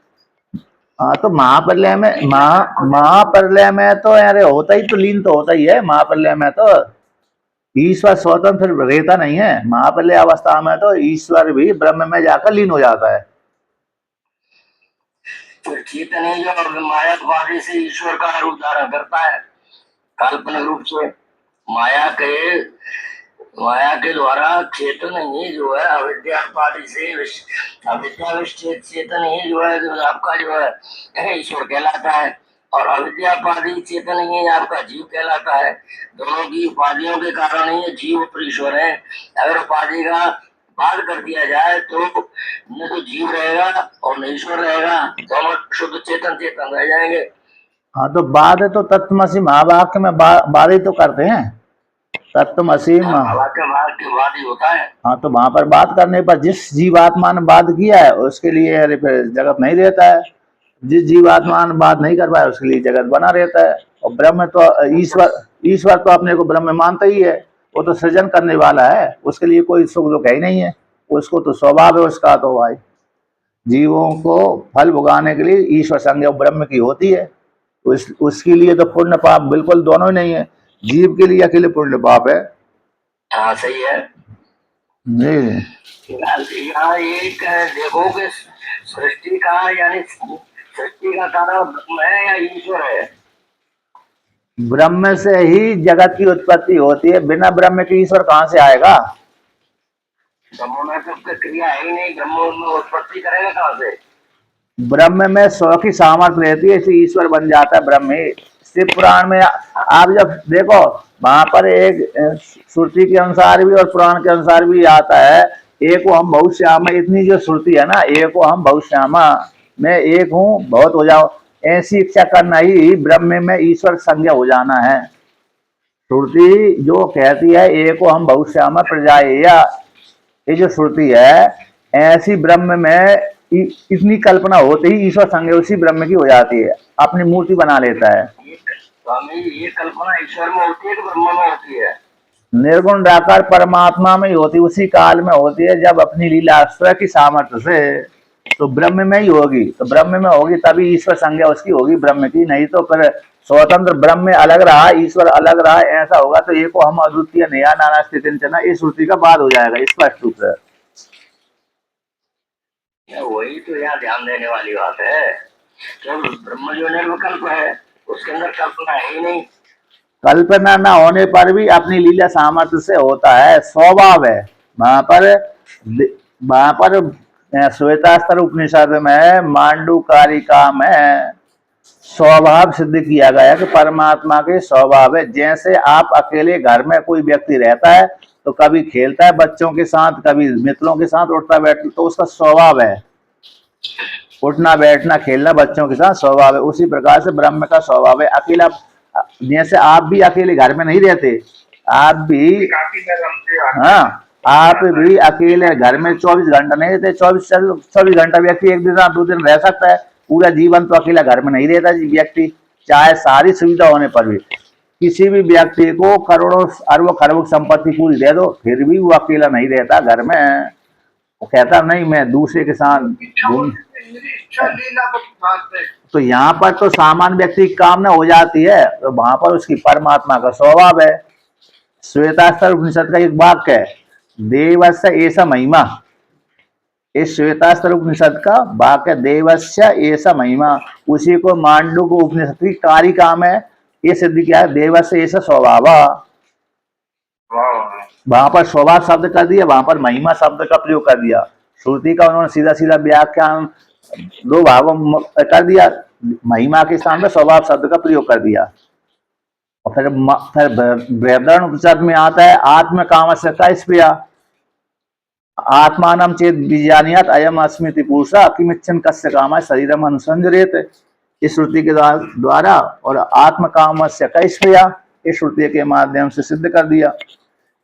हाँ, तो महाप्रलय में महाप्रलय में तो यार होता ही, तो लीन तो होता ही है महाप्रलय में, तो ईश्वर स्वतंत्र रहता नहीं है। महाप्रलय अवस्था में तो ईश्वर भी ब्रह्म में जाकर लीन हो जाता है। फिर चेतन ही जो माया उपाधि से ईश्वर का रूप धारण करता है काल्पनिक रूप से, माया के द्वारा चेतन ही जो है अविद्या उपाधि से अविद्या विश्चित चेतन ही जो है जो आपका जो है ईश्वर कहलाता है, और अविद्या उपाधि चेतन ही आपका जीव कहलाता है। दोनों की उपाधियों के कारण ही जीव और ईश्वर है। अगर उपाधि का बात कर दिया जाए तो न तो जीव रहेगा और न ईश्वर रहेगा, दोनों शुद्ध चेतन रह जाएंगे। हाँ, तो बाद है तो तत्वमसि महावाक्य में बात ही तो करते हैं, तत्वमसि के बाद ही होता है। हाँ, तो वहां पर बात करने पर जिस जीवात्मा ने बात किया है उसके लिए अरे फिर जगत नहीं रहता है, जिस जीवात्मा ने बात नहीं कर पाया उसके लिए जगत बना रहता है। और ब्रह्म तो ईश्वर तो अपने को ब्रह्म मानता ही है, वो तो सृजन करने वाला है, उसके लिए कोई सुख दुख ही नहीं है, उसको तो स्वभाव है उसका। तो भाई जीवों को फल भुगाने के लिए ईश्वर संज्ञा ब्रह्म की होती है, उसके लिए तो पुण्य पाप बिल्कुल दोनों ही नहीं है, जीव के लिए अकेले पुण्य पाप है। हाँ सही है जी। यहाँ एक देखो कि सृष्टि का यानी सृष्टि का कारण ब्रह्म है या ईश्वर है? ब्रह्म से ही जगत की उत्पत्ति होती है, बिना ब्रह्म के ईश्वर कहाँ से आएगा? ब्रह्म में तो क्रिया है ही नहीं, ब्रह्म में उत्पत्ति करेगा कहाँ से? ब्रह्म में स्व की सामर्थ्य रहती है, इसलिए ईश्वर बन जाता है ब्रह्म ही। शिव पुराण में आप जब देखो वहां पर एक श्रुति के अनुसार भी और पुराण के अनुसार भी आता है, एक हम बहुत श्यामा, इतनी जो श्रुति है ना, एक हम बहुत श्यामा, मैं एक हूँ बहुत हो जाओ, ऐसी इच्छा करना ही ब्रह्म में ईश्वर संज्ञा हो जाना है। श्रुति जो कहती है एक हम बहुत श्यामा प्रजा, ये जो श्रुति है ऐसी ब्रह्म में इतनी कल्पना होते ही ईश्वर संज्ञा उसी ब्रह्म की हो जाती है, अपनी मूर्ति बना लेता है। स्वामी ये कल्पना ईश्वर में होती है कि ब्रह्म में होती है? निर्गुण निराकार परमात्मा में ही होती, उसी काल में होती है जब अपनी लीला स्व की सामर्थ्य से, तो ब्रह्म में ही होगी, तो ब्रह्म में होगी तभी ईश्वर संज्ञा उसकी होगी ब्रह्म की, नहीं तो फिर स्वतंत्र ब्रह्म में अलग रहा ईश्वर अलग रहा ऐसा होगा तो एको हम अद्वितीय नया नाना स्थितिंचना इस श्रुति का बाद हो जाएगा स्पष्ट रूप से। वही तो यहाँ ध्यान देने वाली बात है, तो ब्रह्म जो निर्विकल्प है उसके अंदर कल्पना है ही नहीं। कल्पना न होने पर भी अपनी लीला सामर्थ्य से होता है, स्वभाव है। वहां पर श्वेतास्त्र उपनिषद में मांडूकारिका में स्वभाव सिद्ध किया गया कि परमात्मा के स्वभाव है। जैसे आप अकेले घर में कोई व्यक्ति रहता है तो कभी खेलता है बच्चों के साथ, कभी मित्रों के साथ उठता बैठता, तो उसका स्वभाव है उठना बैठना खेलना बच्चों के साथ स्वभाव है। उसी प्रकार से ब्रह्म का स्वभाव है अकेला, जैसे आप भी अकेले घर में नहीं रहते, आप भी हाँ आप भी अकेले घर में 24 घंटा नहीं रहते, 24 घंटा व्यक्ति एक दिन 2 दिन रह सकता है, पूरा जीवन तो अकेला घर में नहीं रहता व्यक्ति, चाहे सारी सुविधा होने पर भी। किसी भी व्यक्ति को करोड़ों अरबों खरबों संपत्ति पूरी दे दो फिर भी वो अकेला नहीं रहता घर में, वो कहता नहीं मैं दूसरे के साथ। तो यहाँ पर तो सामान्य व्यक्ति की कामना हो जाती है, तो वहां पर उसकी परमात्मा का स्वभाव है। श्वेतास्त्र उपनिषद का एक वाक्य है, देवस्य ऐसा महिमा, इस श्वेतास्त्र उपनिषद का वाक्य देवस्य ऐसा महिमा, उसी को मांडू को उपनिषद की कारिका में ये सिद्ध किया है, देवस्य ऐसा स्वभाव। वहां पर स्वभाव शब्द कर दिया, वहां पर महिमा शब्द का प्रयोग कर दिया। श्रुति का उन्होंने सीधा सीधा व्याख्यान दो भागों में कर दिया, महिमा के स्थान पर स्वभाव शब्द का प्रयोग कर दिया। और फिर बृहदारण्यक उपनिषद में आता है आत्म कामस्य कैस्प्रिया आत्मानं चेत विजानीयात् अयम अस्मिति पुरुषः किमिच्छन् कस्य कामः शरीरम अनुसंजरेत। इस श्रुति के द्वारा और आत्म कामस्य कैस्प्रिया इस श्रुति के माध्यम से सिद्ध कर दिया।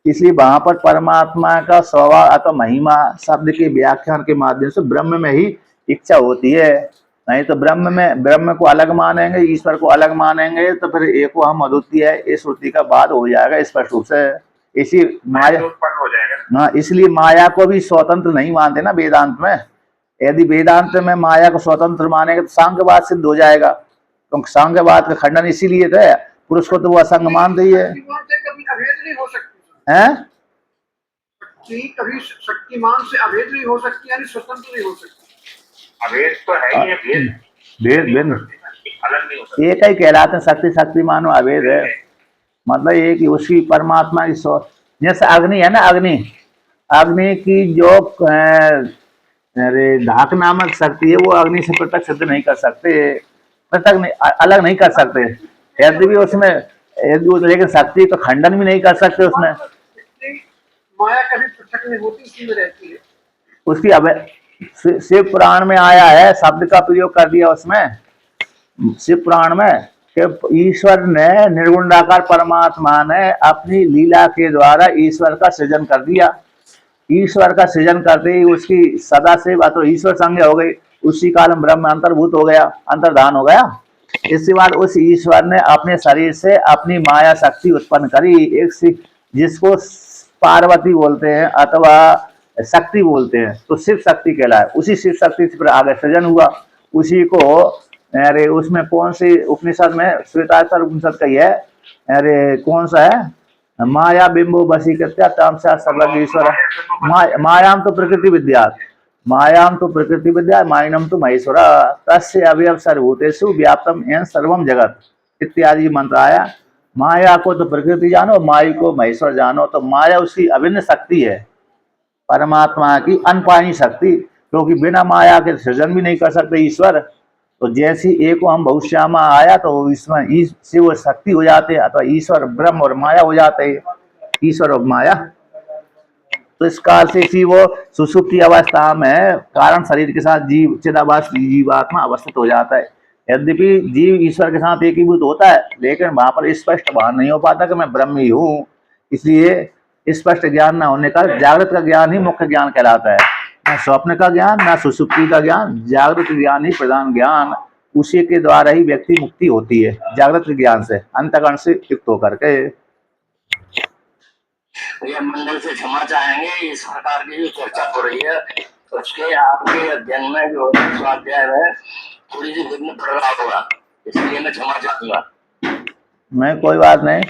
इसलिए वहां पर परमात्मा का स्वभाव अथवा महिमा शब्द के व्याख्यान के माध्यम से ब्रह्म में ही इच्छा होती है। नहीं तो ब्रह्म को अलग मानेंगे, ईश्वर को अलग मानेंगे तो फिर एको हम अद्वितीय है इस श्रुति का बाद हो जाएगा स्पष्ट रूप से। इसी माया हो जाएगा। हाँ, इसलिए माया को भी स्वतंत्र नहीं मानते ना वेदांत में। यदि वेदांत में माया को स्वतंत्र मानेंगे तो सांख्यवाद सिद्ध हो जाएगा, क्योंकि सांख्यवाद का खंडन इसीलिए था, पुरुष को तो वो असंग मानते ही है। कभी अभेद नहीं हो सकती हैं? कभी शक्तिमान से अभेद नहीं हो सकती, यानी स्वतंत्र नहीं हो सकती। अभेद तो है ही है, भेद भिन्न अलग नहीं हो सकता। एक ही कहलाते हैं, शक्ति शक्तिमान और अभेद है। मतलब एक ही उसकी परमात्मा की जैसे अग्नि है ना, अग्नि की जो धाक नामक शक्ति है वो अग्नि से पृथक सिद्ध नहीं कर सकते, पृथक नहीं, अलग नहीं कर सकते। यदि भी उसमें लेकिन शक्ति तो खंडन भी नहीं कर सकते उसमें। माया कभी पृथक नहीं होती, इसी में रहती है। उसकी अब शिव पुराण में आया है, शब्द का प्रयोग कर दिया उसमें शिव पुराण में कि ईश्वर ने निर्गुणाकार परमात्मा ने अपनी लीला के द्वारा ईश्वर का सृजन कर दिया। ईश्वर का सृजन करते ही उसकी सदा से तो ईश्वर संज्ञा हो गई, उसी काल में ब्रह्म अंतर्भूत हो गया, अंतर्धान हो गया। इसके बाद उस ईश्वर ने अपने शरीर से अपनी माया शक्ति उत्पन्न करी, एक जिसको पार्वती बोलते हैं अथवा शक्ति बोलते हैं, तो शिव शक्ति कहलाए। उसी शिव शक्ति से फिर आगे सृजन हुआ। उसी को अरे उसमें कौन सी उपनिषद में, श्वेताश्वर उपनिषद का ही है, अरे कौन सा है, माया बिंबो वशीकृत्य तमसा सर्वज्ञ मायाम तो प्रकृति विद्या, मायाम तो प्रकृति विद्या मायनम तो महेश्वर तस्य अवयव सर्वभूतेषु व्याप्तम एन सर्वम जगत इत्यादि मंत्र आया। माया को तो प्रकृति जानो, माया को महेश्वर जानो। तो माया उसकी अभिन्न शक्ति है, परमात्मा की अनपानी शक्ति, क्योंकि बिना माया के सृजन भी नहीं कर सकते ईश्वर। तो जैसी एक हम बहुश्यामा आया तो इसमें शिव शक्ति हो जाते हैं, अथवा ईश्वर ब्रह्म और माया हो जाते हैं, ईश्वर और माया। तो इस काल से इसी वो सुषुप्ति अवस्था में कारण शरीर के साथ जीव चिदाभास जीवात्मा अवस्थित हो जाता है। यद्यपि जीव ईश्वर के साथ एकीभूत होता है, लेकिन वहां पर स्पष्ट भान नहीं हो पाता कि मैं ब्रह्म ही हूँ। इसलिए स्पष्ट ज्ञान न होने का जागृत का ज्ञान ही मुख्य ज्ञान कहलाता है, न स्वप्न का ज्ञान न सुषुप्ति का ज्ञान। जागृत ज्ञान ही प्रधान ज्ञान, उसी के द्वारा ही व्यक्ति मुक्ति होती है, जागृत ज्ञान से, अंतःकरण से युक्त होकर के। ये मंडल से क्षमा चाहेंगे, इस प्रकार की जो चर्चा हो रही है उसके आपके अध्ययन में जो स्वाध्याय है थोड़ी सी विघ्न पड़ रहा होगा, इसलिए मैं क्षमा चाहूंगा। मैं कोई बात नहीं।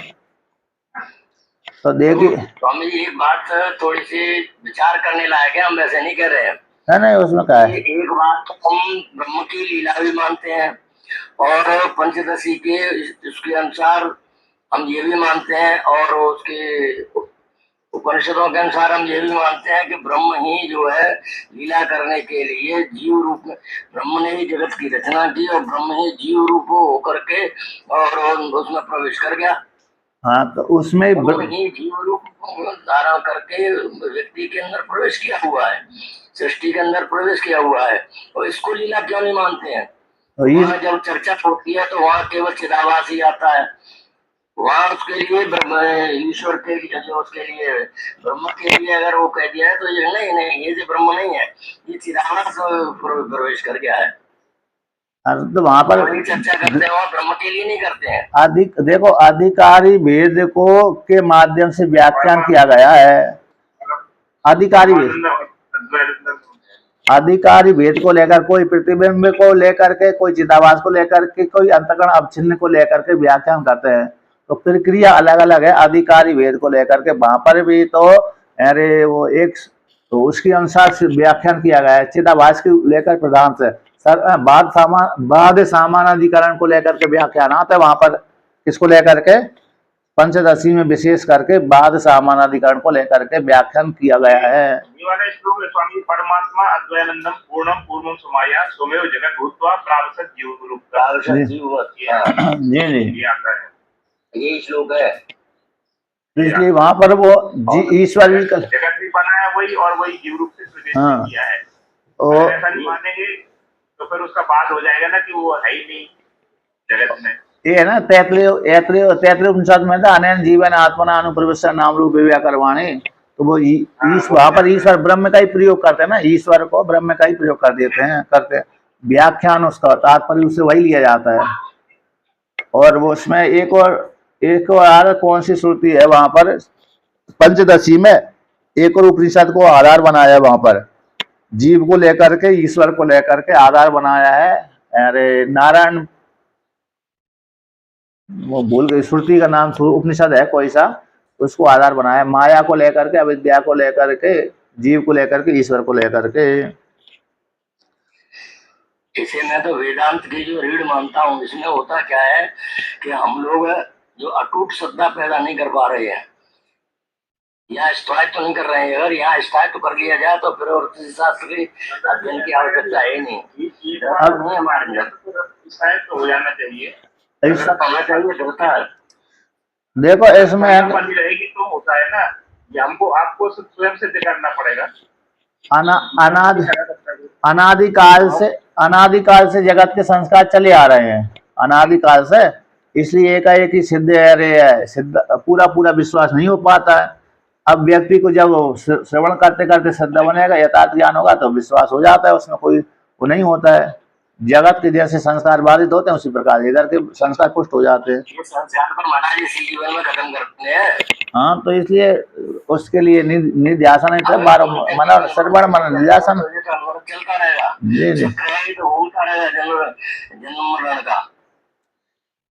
तो देखिए स्वामी जी एक बात थोड़ी सी विचार करने लायक है, हम वैसे नहीं कह रहे हैं। नहीं उसमें क्या है, एक बात तो हम ब्रह्म की लीला भी मानते हैं और पंचदशी के उसके अनुसार हम ये भी मानते हैं, और उसके उपनिषदों के अनुसार हम ये भी मानते हैं कि ब्रह्म ही जो है लीला करने के लिए जीव रूप में, ब्रह्म ने ही जगत की रचना की और ब्रह्म ही जीव रूप होकर के और उसमें प्रवेश कर गया। हाँ तो उसमें ही जीव रूप धारण करके व्यक्ति के अंदर प्रवेश किया हुआ है, सृष्टि के अंदर प्रवेश किया हुआ है, और इसको लीला क्यों नहीं मानते हैं? वहाँ जब चर्चा होती है तो वहाँ केवल चिदाभास ही आता है, वहाँ उसके लिए ईश्वर के लिए जो उसके लिए ब्रह्म के लिए अगर वो कह दिया है तो ये नहीं ये जो ब्रह्म नहीं है, ये चिदाभास प्रवेश कर गया है। तो वहां पर चर्चा करते हैं, ब्रह्म के लिए नहीं करते हैं। देखो अधिकारी भेद को के माध्यम से व्याख्यान किया गया है। अधिकारी भेद को लेकर, कोई प्रतिबिंब को लेकर के, कोई चिदाभास को लेकर के, कोई अंतःकरण अवच्छिन्न को लेकर के व्याख्यान करते हैं। तो प्रक्रिया अलग अलग है अधिकारी भेद को लेकर के। वहां पर भी तो अरे वो एक तो उसके अनुसार से व्याख्यान किया गया है। चिदाभास को लेकर प्रधान से बाद सामानाधिकरण को लेकर के व्याख्यान आता है वहां पर। किसको लेकर के? पंचदशी में विशेष करके बाद सामानाधिकरण को लेकर के व्याख्यान किया गया है। ये वाला श्लोक है, स्वामी परमात्मा अद्वैनंदम पूर्णम पूर्णम समाया सोमेव जगत भूत्वा प्रावसत जीव रूप का प्रावसत जीववत्, हाँ, जी जी, ये आता है। यही श्लोक है। तो इसलिए वहां पर वो ईश्वर भी जगत भी बनाया वही और वही जीव रूप से सृजित हाँ। किया है। और अगर ऐसा नहीं मानेंगे तो फिर उसका बात हो जाएगा ना कि वो है ही नहीं जगत में। ये है ना तैतृय उपनिषद में था अनैन जीवन आत्मना अनुप्रविश्य नाम रूप व्याकरवाणी, तो वो वहां पर ईश्वर ब्रह्म का ही प्रयोग करते हैं ना, ईश्वर को ब्रह्म का ही प्रयोग कर देते हैं, करते हैं। व्याख्यान उसका तात्पर्य उससे वही लिया जाता है। और वो उसमें एक और कौन सी श्रुति है वहां पर पंचदशी में, एक और उपनिषद को आधार बनाया है वहां पर, जीव को लेकर के ईश्वर को लेकर के आधार बनाया है। अरे नारायण, वो भूल गई श्रुति का नाम, उपनिषद है कोई सा, उसको आधार बनाया, माया को लेकर के, अविद्या को लेकर के, जीव को लेकर के, ईश्वर को लेकर के। इसे मैं तो वेदांत की जो रीढ़ मानता हूँ, इसमें होता क्या है कि हम लोग जो अटूट श्रद्धा पैदा नहीं कर पा रहे हैं, यहाँ स्थायित्व तो नहीं कर रहे हैं। अगर यहाँ स्थायित्व कर लिया जाए तो फिर और किसी शास्त्र की अध्ययन की आवश्यकता है नहीं। अब नहीं हमारे अंदर शायद तो हो जाना चाहिए, ऐसा होना चाहिए, करता है। देखो इसमें बनी रहेगी तो होता है ना, ये हमको आपको स्वयं सिद्ध करना पड़ेगा। अनादिकाल से जगत के संस्कार चले आ रहे हैं, अनादिकाल से, इसलिए एकाएक ही सिद्ध है, सिद्ध पूरा विश्वास नहीं हो पाता है। अब व्यक्ति को जब श्रवण करते करते सिद्ध बनेगा, यथार्थ ज्ञान होगा तो विश्वास हो जाता है, उसमें कोई वो नहीं होता है। जगत के जैसे संस्कार बाधित होते हैं उसी प्रकार इधर के संस्कार पुष्ट हो जाते हैं। ये संस्कार पर महाराज इसी जीवन में खत्म करते हैं। हाँ, तो इसलिए उसके लिए निध्यासन है, मन श्रवण मन निध्यासन चलता रहेगा, जी जी, तो होता रहेगा जन्म मरण का।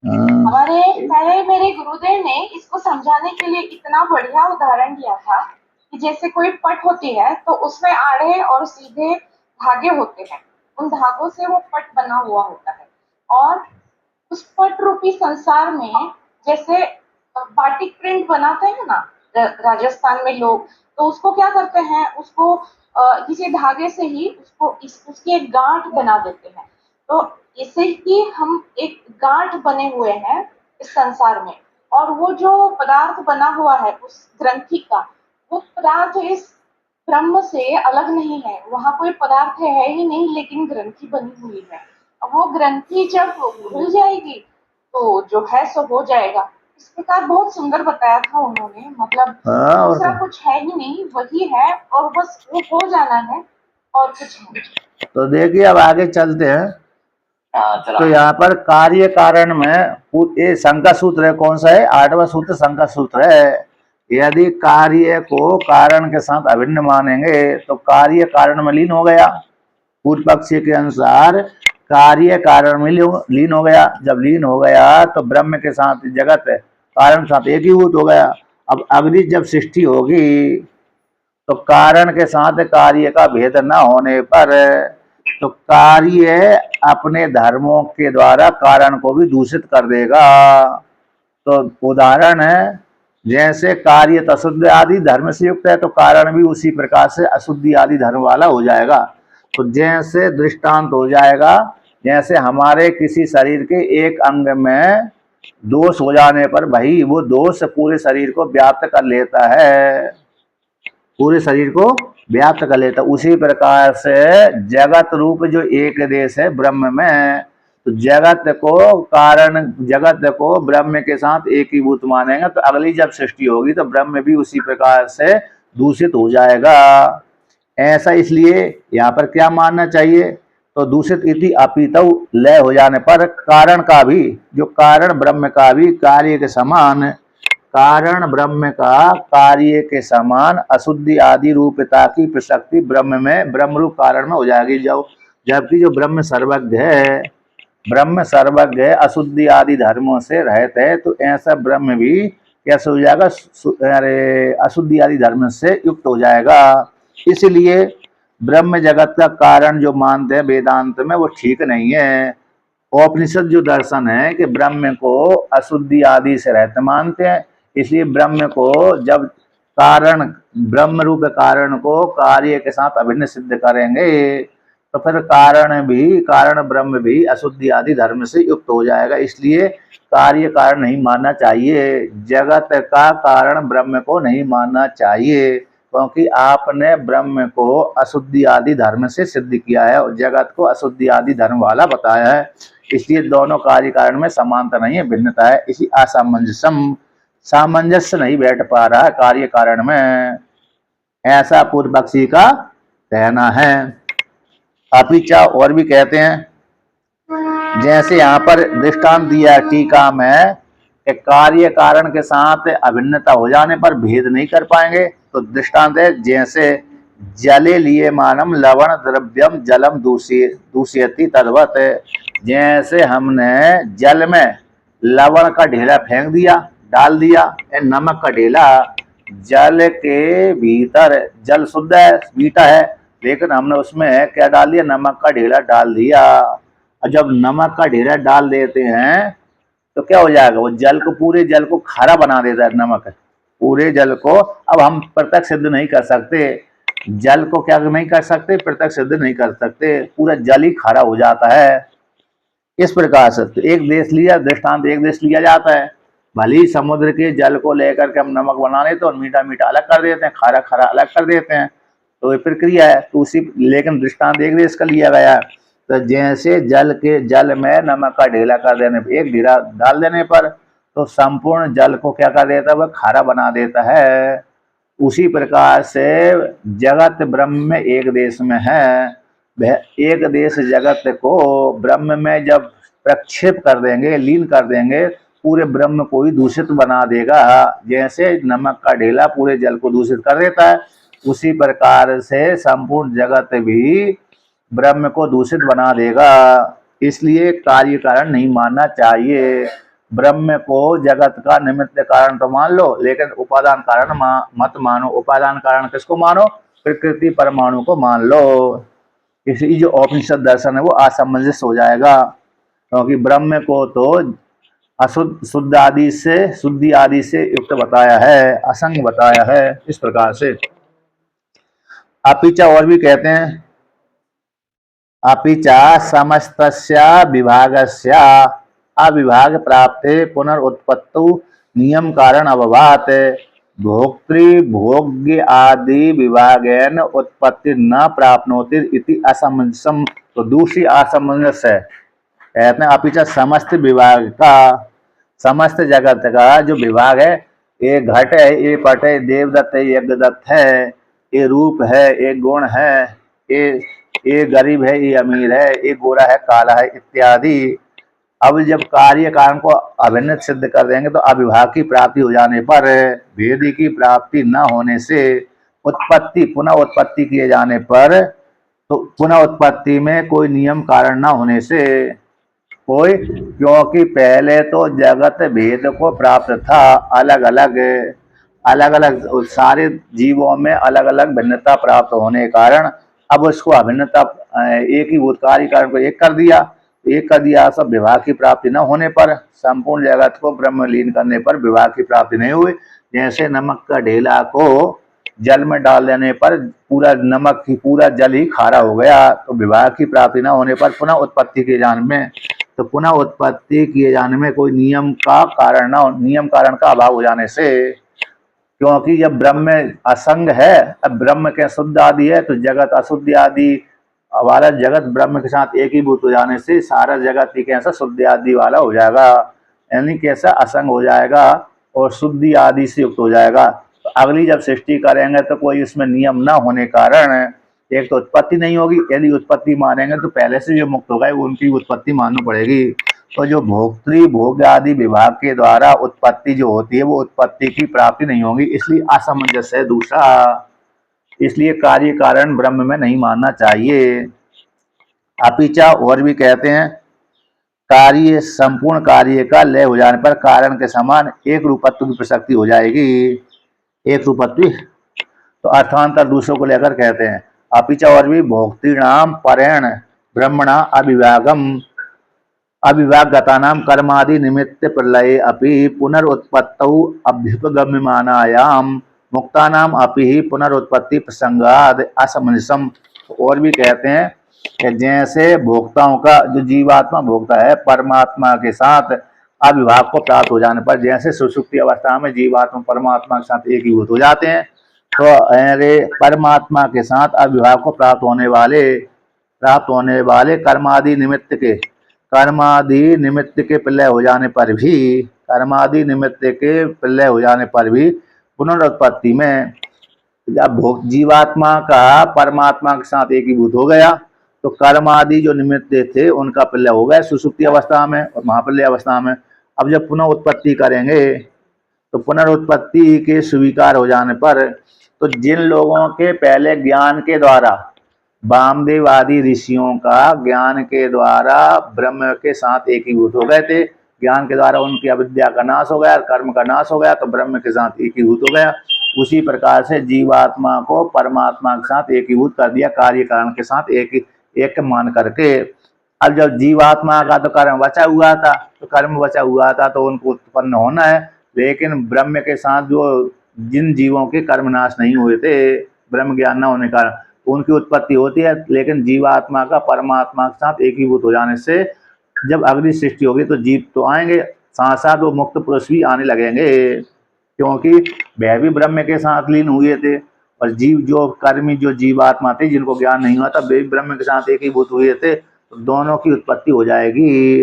हमारे मेरे गुरुदेव ने इसको समझाने के लिए इतना बढ़िया उदाहरण दिया था कि जैसे कोई पट होती है तो उसमें आड़े और सीधे धागे होते हैं, उन धागों से वो पट बना हुआ होता है। और उस पट रूपी संसार में जैसे बाटिक प्रिंट बनाते हैं ना राजस्थान में लोग, तो उसको क्या करते हैं, उसको किसी धागे से ही उसकी एक गांठ बना देते हैं। तो इसे ही हम एक गांठ बने हुए हैं इस संसार में, और वो जो पदार्थ बना हुआ है उस ग्रंथि का, वो पदार्थ इस ब्रह्म से अलग नहीं है। वहां कोई पदार्थ है ही नहीं, लेकिन ग्रंथि बनी हुई है। अब वो ग्रंथि जब खुल जाएगी तो जो है सो हो जाएगा। इस प्रकार बहुत सुंदर बताया था उन्होंने, मतलब दूसरा कुछ है ही नहीं, वही है और बस वो हो जाना है और कुछ नहीं। तो देखिए अब आगे चलते हैं। तो यहाँ पर कार्य कारण में ये शंका सूत्र है, कौन सा है, 8वां सूत्र शंका सूत्र है। यदि कार्य को कारण के साथ अभिन्न मानेंगे तो कार्य कारण में लीन हो गया। पूर्व पक्षी के अनुसार कार्य कारण में लीन हो गया। जब लीन हो गया तो ब्रह्म के साथ जगत कारण के साथ एकीभूत हो गया। अब अगली जब सृष्टि होगी तो कारण के साथ कार्य का भेद न होने पर तो कार्य अपने धर्मों के द्वारा कारण को भी दूषित कर देगा। तो उदाहरण है, जैसे कार्य अशुद्ध आदि धर्म से युक्त है तो कारण भी उसी प्रकार से अशुद्धि आदि धर्म वाला हो जाएगा। तो जैसे दृष्टांत हो जाएगा, जैसे हमारे किसी शरीर के एक अंग में दोष हो जाने पर भाई वो दोष पूरे शरीर को व्याप्त कर लेता है, पूरे शरीर को व्याप्त कर लेता। उसी प्रकार से जगत रूप जो एक देश है ब्रह्म में, तो जगत को ब्रह्म के साथ एकीभूत मानेंगे तो अगली जब सृष्टि होगी तो ब्रह्म भी उसी प्रकार से दूषित हो जाएगा। ऐसा इसलिए यहाँ पर क्या मानना चाहिए, तो दूषित इति अपितौ लय हो जाने पर कारण का भी, जो कारण ब्रह्म का भी कार्य के समान, कारण ब्रह्म का कार्य के समान अशुद्धि आदि रूपता की प्रसक्ति ब्रह्म में, ब्रह्म रूप कारण में हो जाएगी। जबकि जो ब्रह्म सर्वज्ञ है, अशुद्धि आदि धर्मों से रहते हैं, तो ऐसा ब्रह्म भी कैसे हो जाएगा, अरे अशुद्धि आदि धर्म से युक्त हो जाएगा। इसलिए ब्रह्म जगत का कारण जो मानते हैं वेदांत में वो ठीक नहीं है। उपनिषद जो दर्शन है कि ब्रह्म को अशुद्धि आदि से रहते मानते हैं, इसलिए ब्रह्म को जब कारण, ब्रह्म रूप कारण को कार्य के साथ अभिन्न सिद्ध करेंगे तो फिर कारण ब्रह्म भी अशुद्धि आदि धर्म से युक्त हो जाएगा। इसलिए कार्य कारण नहीं मानना चाहिए, जगत का कारण ब्रह्म को नहीं मानना चाहिए, क्योंकि आपने ब्रह्म को अशुद्धि आदि धर्म से सिद्ध किया है और जगत को अशुद्धि आदि धर्म वाला बताया है। इसलिए दोनों कार्य कारण में समानता नहीं है, भिन्नता है। इसी सामंजस्य नहीं बैठ पा रहा है कार्य कारण में, ऐसा पूर्व पक्षी का कहना है। अपिचा और भी कहते हैं, जैसे यहाँ पर दृष्टांत दिया टीका में कि कार्य कारण के साथ अभिन्नता हो जाने पर भेद नहीं कर पाएंगे, तो दृष्टांत है जैसे जले लिए मानम लवण द्रव्यम जलम दूषयति तद्वत। जैसे हमने जल में लवण का ढेला फेंक दिया, डाल दिया, नमक का ढेला, जल के भीतर जल शुद्ध है, मीठा है, लेकिन हमने उसमें क्या डाल दिया, नमक का ढेला डाल दिया। और जब नमक का ढेला डाल देते हैं तो क्या हो जाएगा, वो जल को, पूरे जल को खारा बना देता है नमक, पूरे जल को। अब हम प्रत्यक्ष सिद्ध नहीं कर सकते, जल को क्या नहीं कर सकते, प्रत्यक्ष सिद्ध नहीं कर सकते, पूरा जल ही खारा हो जाता है। इस प्रकार से तो एक देश लिया, दृष्टांत एक देश लिया जाता है, भले ही समुद्र के जल को लेकर के हम नमक बना लेते और मीठा मीठा अलग कर देते हैं, खारा खारा अलग कर देते हैं, तो ये प्रक्रिया है। तो उसी, लेकिन दृष्टांत एक देश का लिया गया है। तो जैसे जल में नमक का ढेला कर देने पर, एक ढेला डाल देने पर, तो संपूर्ण जल को क्या कर देता है, वह खारा बना देता है। उसी प्रकार से जगत ब्रह्म में एक देश में है, एक देश जगत को ब्रह्म में जब प्रक्षेप कर देंगे, लीन कर देंगे, पूरे ब्रह्म को ही दूषित बना देगा। जैसे नमक का ढेला पूरे जल को दूषित कर देता है, उसी प्रकार से संपूर्ण जगत भी ब्रह्म को दूषित बना देगा। इसलिए कार्य कारण नहीं मानना चाहिए। ब्रह्म को जगत का निमित्त कारण तो मान लो, लेकिन उपादान कारण मत मानो। उपादान कारण किसको मानो, प्रकृति परमाणु को मान लो। इसलिए जो औपनिषद दर्शन है वो असमंजस हो जाएगा, क्योंकि ब्रह्म को तो शुद्धि आदि से युक्त बताया है, असंग बताया है। इस प्रकार से अपिचा और भी कहते हैं, अपिचा समस्तस्य विभागस्य अविभाग प्राप्ते पुनरुत्पत्तु नियम कारण अभवात भोक्तृ भोग्य आदि विभागेन उत्पत्ति न प्राप्नोति इति असमंजसम। तो दूसरी असमंजस है, कहते हैं अपिचा समस्त विभाग का, समस्त जगत का जो विभाग है, ये घट है, ये पट है, देवदत्त है, यज्ञदत्त है, ये रूप है, ये गुण है, ये गरीब है, ये अमीर है, ये गोरा है, काला है, इत्यादि। अब जब कार्य कारण को अभिन्न सिद्ध कर देंगे तो अविभाग की प्राप्ति हो जाने पर, भेद की प्राप्ति न होने से, उत्पत्ति पुनः उत्पत्ति किए जाने पर, तो पुनः उत्पत्ति में कोई नियम कारण न होने से कोई, क्योंकि पहले तो जगत भेद को प्राप्त था, अलग अलग सारे जीवों में अलग अलग भिन्नता प्राप्त होने के कारण अब उसको अभिन्नता, एक ही भूतकार्य कारण को एक कर दिया, सब विभाग की प्राप्ति न होने पर, संपूर्ण जगत को ब्रह्म लीन करने पर विभाग की प्राप्ति नहीं हुई। जैसे नमक का ढेला को जल में डाल देने पर पूरा जल ही खारा हो गया, तो विभाग की प्राप्ति न होने पर पुनः उत्पत्ति किए जाने में, तो पुनः उत्पत्ति किए जाने में कोई नियम कारण का अभाव हो जाने से, क्योंकि जब ब्रह्म असंग है, अब ब्रह्म के शुद्ध आदि है, तो जगत अशुद्ध आदि वाला जगत ब्रह्म के साथ एक ही भूत हो जाने से सारा जगत ही कैसा शुद्ध आदि वाला हो जाएगा, यानी कैसा असंग हो जाएगा और शुद्धि आदि से युक्त हो जाएगा। तो अगली जब सृष्टि करेंगे तो कोई उसमें नियम न होने कारण एक तो उत्पत्ति नहीं होगी, यदि उत्पत्ति मानेंगे तो पहले से जो मुक्त हो गए उनकी उत्पत्ति माननी पड़ेगी। तो जो भोक्तृ भोग आदि विभाग के द्वारा उत्पत्ति जो होती है वो उत्पत्ति की प्राप्ति नहीं होगी, इसलिए असमंजस है दूसरा। इसलिए कार्य कारण ब्रह्म में नहीं मानना चाहिए। अपिचा और भी कहते हैं, कार्य संपूर्ण कार्य का लय हो जाने पर कारण के समान एक रूपत्व की प्रसक्ति हो जाएगी। एक रूपत्व तो अर्थांतर दूसरों को लेकर कहते हैं। अपिचा और भी भोक्तृणाम परेण ब्रह्मणा अविभागम अविभागतानाम कर्मादि निमित्त प्रलये अपि पुनरुत्पत्तौ अभ्युपगम्यमानायाम मुक्तानाम अपि ही पुनरुत्पत्ति प्रसंगाद असमंजसम। और भी कहते हैं कि जैसे भोक्ताओं का जो जीवात्मा भोक्ता है परमात्मा के साथ अविभाग को प्राप्त हो जाने पर, जैसे सुषुप्ति अवस्था में जीवात्मा परमात्मा के साथ एकीभूत हो जाते हैं, तो अरे परमात्मा के साथ अविभाग को प्राप्त होने वाले कर्मादि निमित्त के प्रलय हो जाने पर भी पुनरुत्पत्ति में जब जीवात्मा का परमात्मा के साथ एकीभूत हो गया तो कर्मादि जो निमित्त थे उनका प्रलय हो गया सुषुप्ति अवस्था में और महाप्रलय अवस्था में। अब जब पुनः उत्पत्ति करेंगे तो पुनरुत्पत्ति के स्वीकार हो जाने पर, तो जिन लोगों के पहले ज्ञान के द्वारा वामदेव आदि ऋषियों का ज्ञान के द्वारा ब्रह्म के साथ एकीभूत हो गए थे, ज्ञान के द्वारा उनकी अविद्या का नाश हो गया, कर्म का नाश हो गया, तो ब्रह्म के साथ एकीभूत हो गया। उसी प्रकार से जीवात्मा को परमात्मा के साथ एकीभूत कर दिया, कार्य कारण के साथ एक मान करके। अब जब जीवात्मा का तो कर्म बचा हुआ था तो उनको उत्पन्न होना है, लेकिन ब्रह्म के साथ जो जिन जीवों के कर्म नाश नहीं हुए थे ब्रह्म ज्ञान न होने का, उनकी उत्पत्ति होती है। लेकिन जीवात्मा का परमात्मा के साथ एकीभूत हो जाने से जब अगली सृष्टि होगी तो जीव तो आएंगे, साथ साथ वो मुक्त पुरुष भी आने लगेंगे, क्योंकि वह भी ब्रह्म के साथ लीन हुए थे। और जीव जो कर्मी जो जीवात्मा थे जिनको ज्ञान नहीं हुआ था वे भी ब्रह्म के साथ एकीभूत हुए थे, तो दोनों की उत्पत्ति हो जाएगी।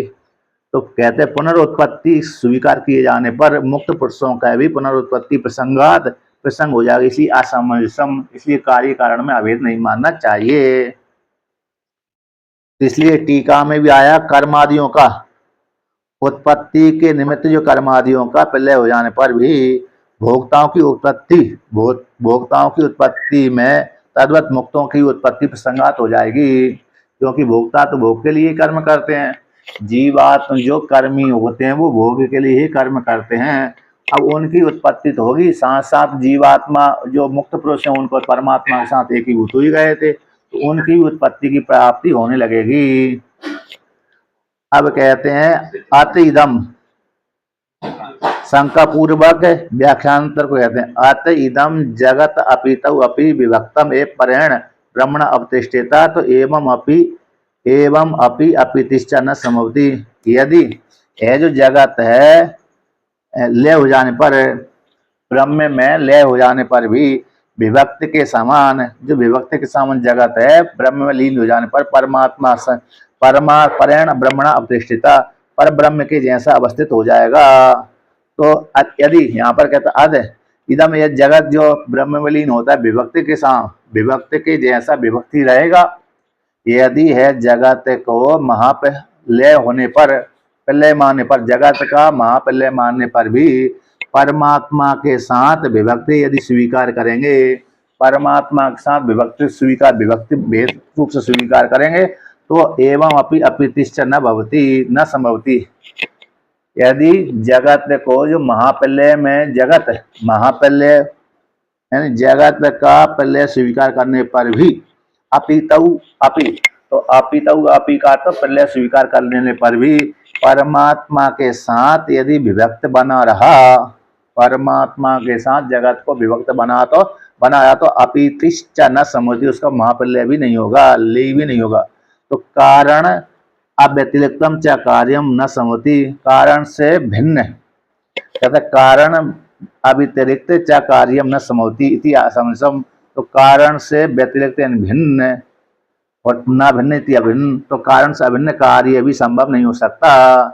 तो कहते हैं पुनरुत्पत्ति स्वीकार किए जाने पर मुक्त पुरुषों का भी पुनरुत्पत्ति प्रसंग हो जाएगा। इसलिए असमंजसम, इसलिए कार्य कारण में अभेद नहीं मानना चाहिए। इसलिए टीका में भी आया कर्मादियों का उत्पत्ति के निमित्त जो कर्मादियों का प्रलय हो जाने पर भी भोक्ताओं की उत्पत्ति में तद्वत मुक्तों की उत्पत्ति प्रसंगात हो जाएगी, क्योंकि भोक्ता तो भोग के लिए कर्म करते हैं, जीवात्म जो कर्मी होते हैं वो भोग के लिए ही कर्म करते हैं। अब उनकी उत्पत्ति तो होगी, साथ साथ जीवात्मा जो मुक्त पुरुष हैं उनको परमात्मा के साथ एकीभूत हो ही गए थे, तो उनकी उत्पत्ति की प्राप्ति होने लगेगी। अब कहते हैं अत इदम, शंका पूर्वक व्याख्यांतर को कहते हैं अत इदम जगत अपितौ अपि विभक्तम एक परेण ब्रह्मण अवतिष्ठिता तो एवं अपि अपितिश्च न संभवति। यदि यह जो जगत है लय हो जाने पर, ब्रह्म में लय हो जाने पर भी विभक्त के समान, जो विभक्त के समान जगत है ब्रह्म में लीन हो जाने पर परेण ब्रह्मण अवतिष्ठिता, पर ब्रह्म के जैसा अवस्थित हो जाएगा। तो यदि यहाँ पर कहता अद इदम, यह जगत जो ब्रह्म में लीन होता है विभक्त के जैसा विभक्ति रहेगा। यदि है जगत को महाप्रलय होने पर, प्रलय मानने पर, जगत का महाप्रलय मानने पर भी परमात्मा के साथ विभक्ति यदि स्वीकार करेंगे, परमात्मा के साथ विभक्ति भेद रूप से स्वीकार करेंगे तो एवं अपि अपितिश्च न संभवति। यदि जगत को जो महाप्रलय में महाप्रलय यानी जगत का प्रलय स्वीकार करने पर भी अपितौ अपि का तो प्रलय स्वीकार करने पर भी परमात्मा के साथ यदि विभक्त बना रहा, परमात्मा के साथ जगत को विभक्त बनाया तो अपितिश्च न संभवति, उसका महाप्रलय भी नहीं होगा, लय भी नहीं होगा। तो कारण अव्यतिरिक्तम च कार्यम न संभवति, कारण से भिन्न, कहते कारण अव्यतिरिक्त च कार्यम न संभवति इति असमंजसम। तो कारण से व्यतिरिक्त भिन्न और न भिन्न इति अभिन्न, तो कारण से अभिन्न कार्य भी संभव नहीं हो सकता।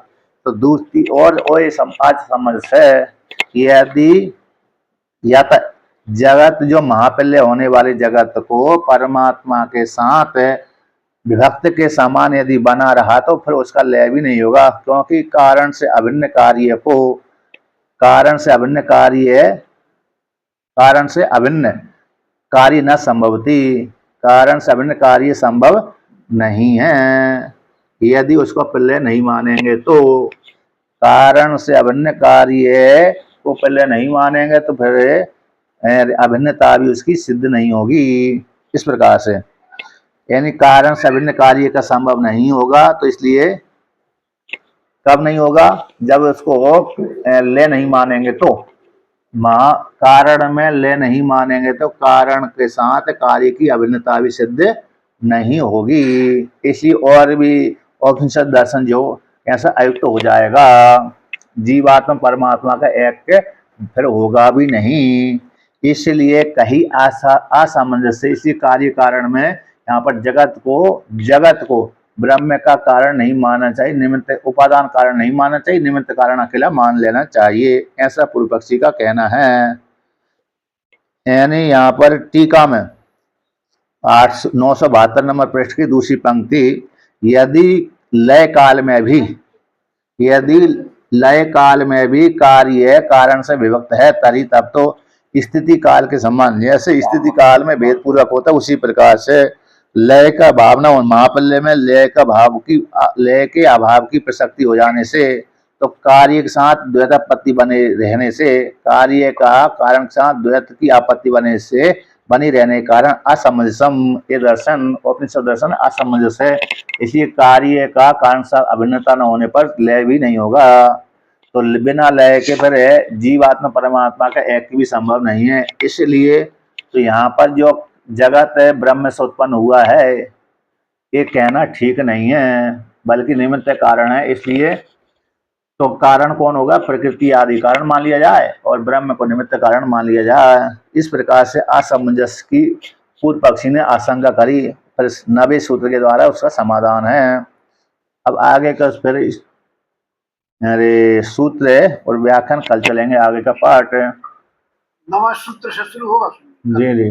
तो दूसरी और आज समझ है, यदि जगत जो महाप्रलय होने वाले जगत को परमात्मा के साथ विभक्त के समान यदि बना रहा तो फिर उसका लय भी नहीं होगा, क्योंकि कारण से अभिन्न कार्य न संभवती, कारण से अभिन्न कार्य संभव नहीं है। यदि उसको प्रलय नहीं मानेंगे तो कारण से अभिन्न कार्य को प्रलय नहीं मानेंगे तो फिर अभिन्नता भी उसकी सिद्ध नहीं होगी। इस प्रकार से यानी कारण से अभिन्न कार्य का संभव नहीं होगा, तो इसलिए कब नहीं होगा? जब उसको ले नहीं मानेंगे तो। कारण में ले नहीं मानेंगे तो कारण के साथ कार्य की अभिन्नता भी सिद्ध नहीं होगी। इसी और भी उपनिषद दर्शन जो ऐसा अयुक्त हो जाएगा, जीवात्मा परमात्मा का एक फिर होगा भी नहीं। इसलिए कहीं असामंजस्य इसी कार्य कारण में यहाँ पर जगत को ब्रह्म का कारण नहीं मानना चाहिए, निमित्त उपादान कारण नहीं मानना चाहिए, निमित्त कारण अकेला मान लेना चाहिए, ऐसा पूर्व पक्षी का कहना है। यानी यहाँ पर टीका में 972 नंबर पृष्ठ की दूसरी पंक्ति, यदि लय काल में भी कार्य कारण से विभक्त है तरी तब तो स्थिति काल के समान, जैसे स्थिति काल में भेद पूर्वक होता है उसी प्रकार से लय का भाव न हो। महापल्य में लय के अभाव की प्रसक्ति हो जाने से तो कार्य के साथ द्वैत आपत्ति बने रहने से, कार्य का कारण के साथ द्वैत की आपत्ति बनी रहने के कारण असमंजसम, ये दर्शन उपनिषद दर्शन असमंजस है। इसलिए कार्य का कारण साथ अभिन्नता न होने पर लय भी नहीं होगा। तो बिना लय के फिर जीवात्मा परमात्मा का एक भी संभव नहीं है। इसलिए तो यहाँ पर जो जगत है ब्रह्म से उत्पन्न हुआ है ये कहना ठीक नहीं है, बल्कि निमित्त कारण है। इसलिए तो कारण कौन होगा? प्रकृति आदि कारण मान लिया जाए और ब्रह्म को निमित्त कारण मान लिया जाए। इस प्रकार से असमंजस की पूर्व पक्षी ने आशंका करी, फिर 90 सूत्र के द्वारा उसका समाधान है। अब आगे का फिर सूत्र और व्याख्यान कल चलेंगे, आगे का पाठ। 9वां सूत्र से शुरू होगा। जी जी।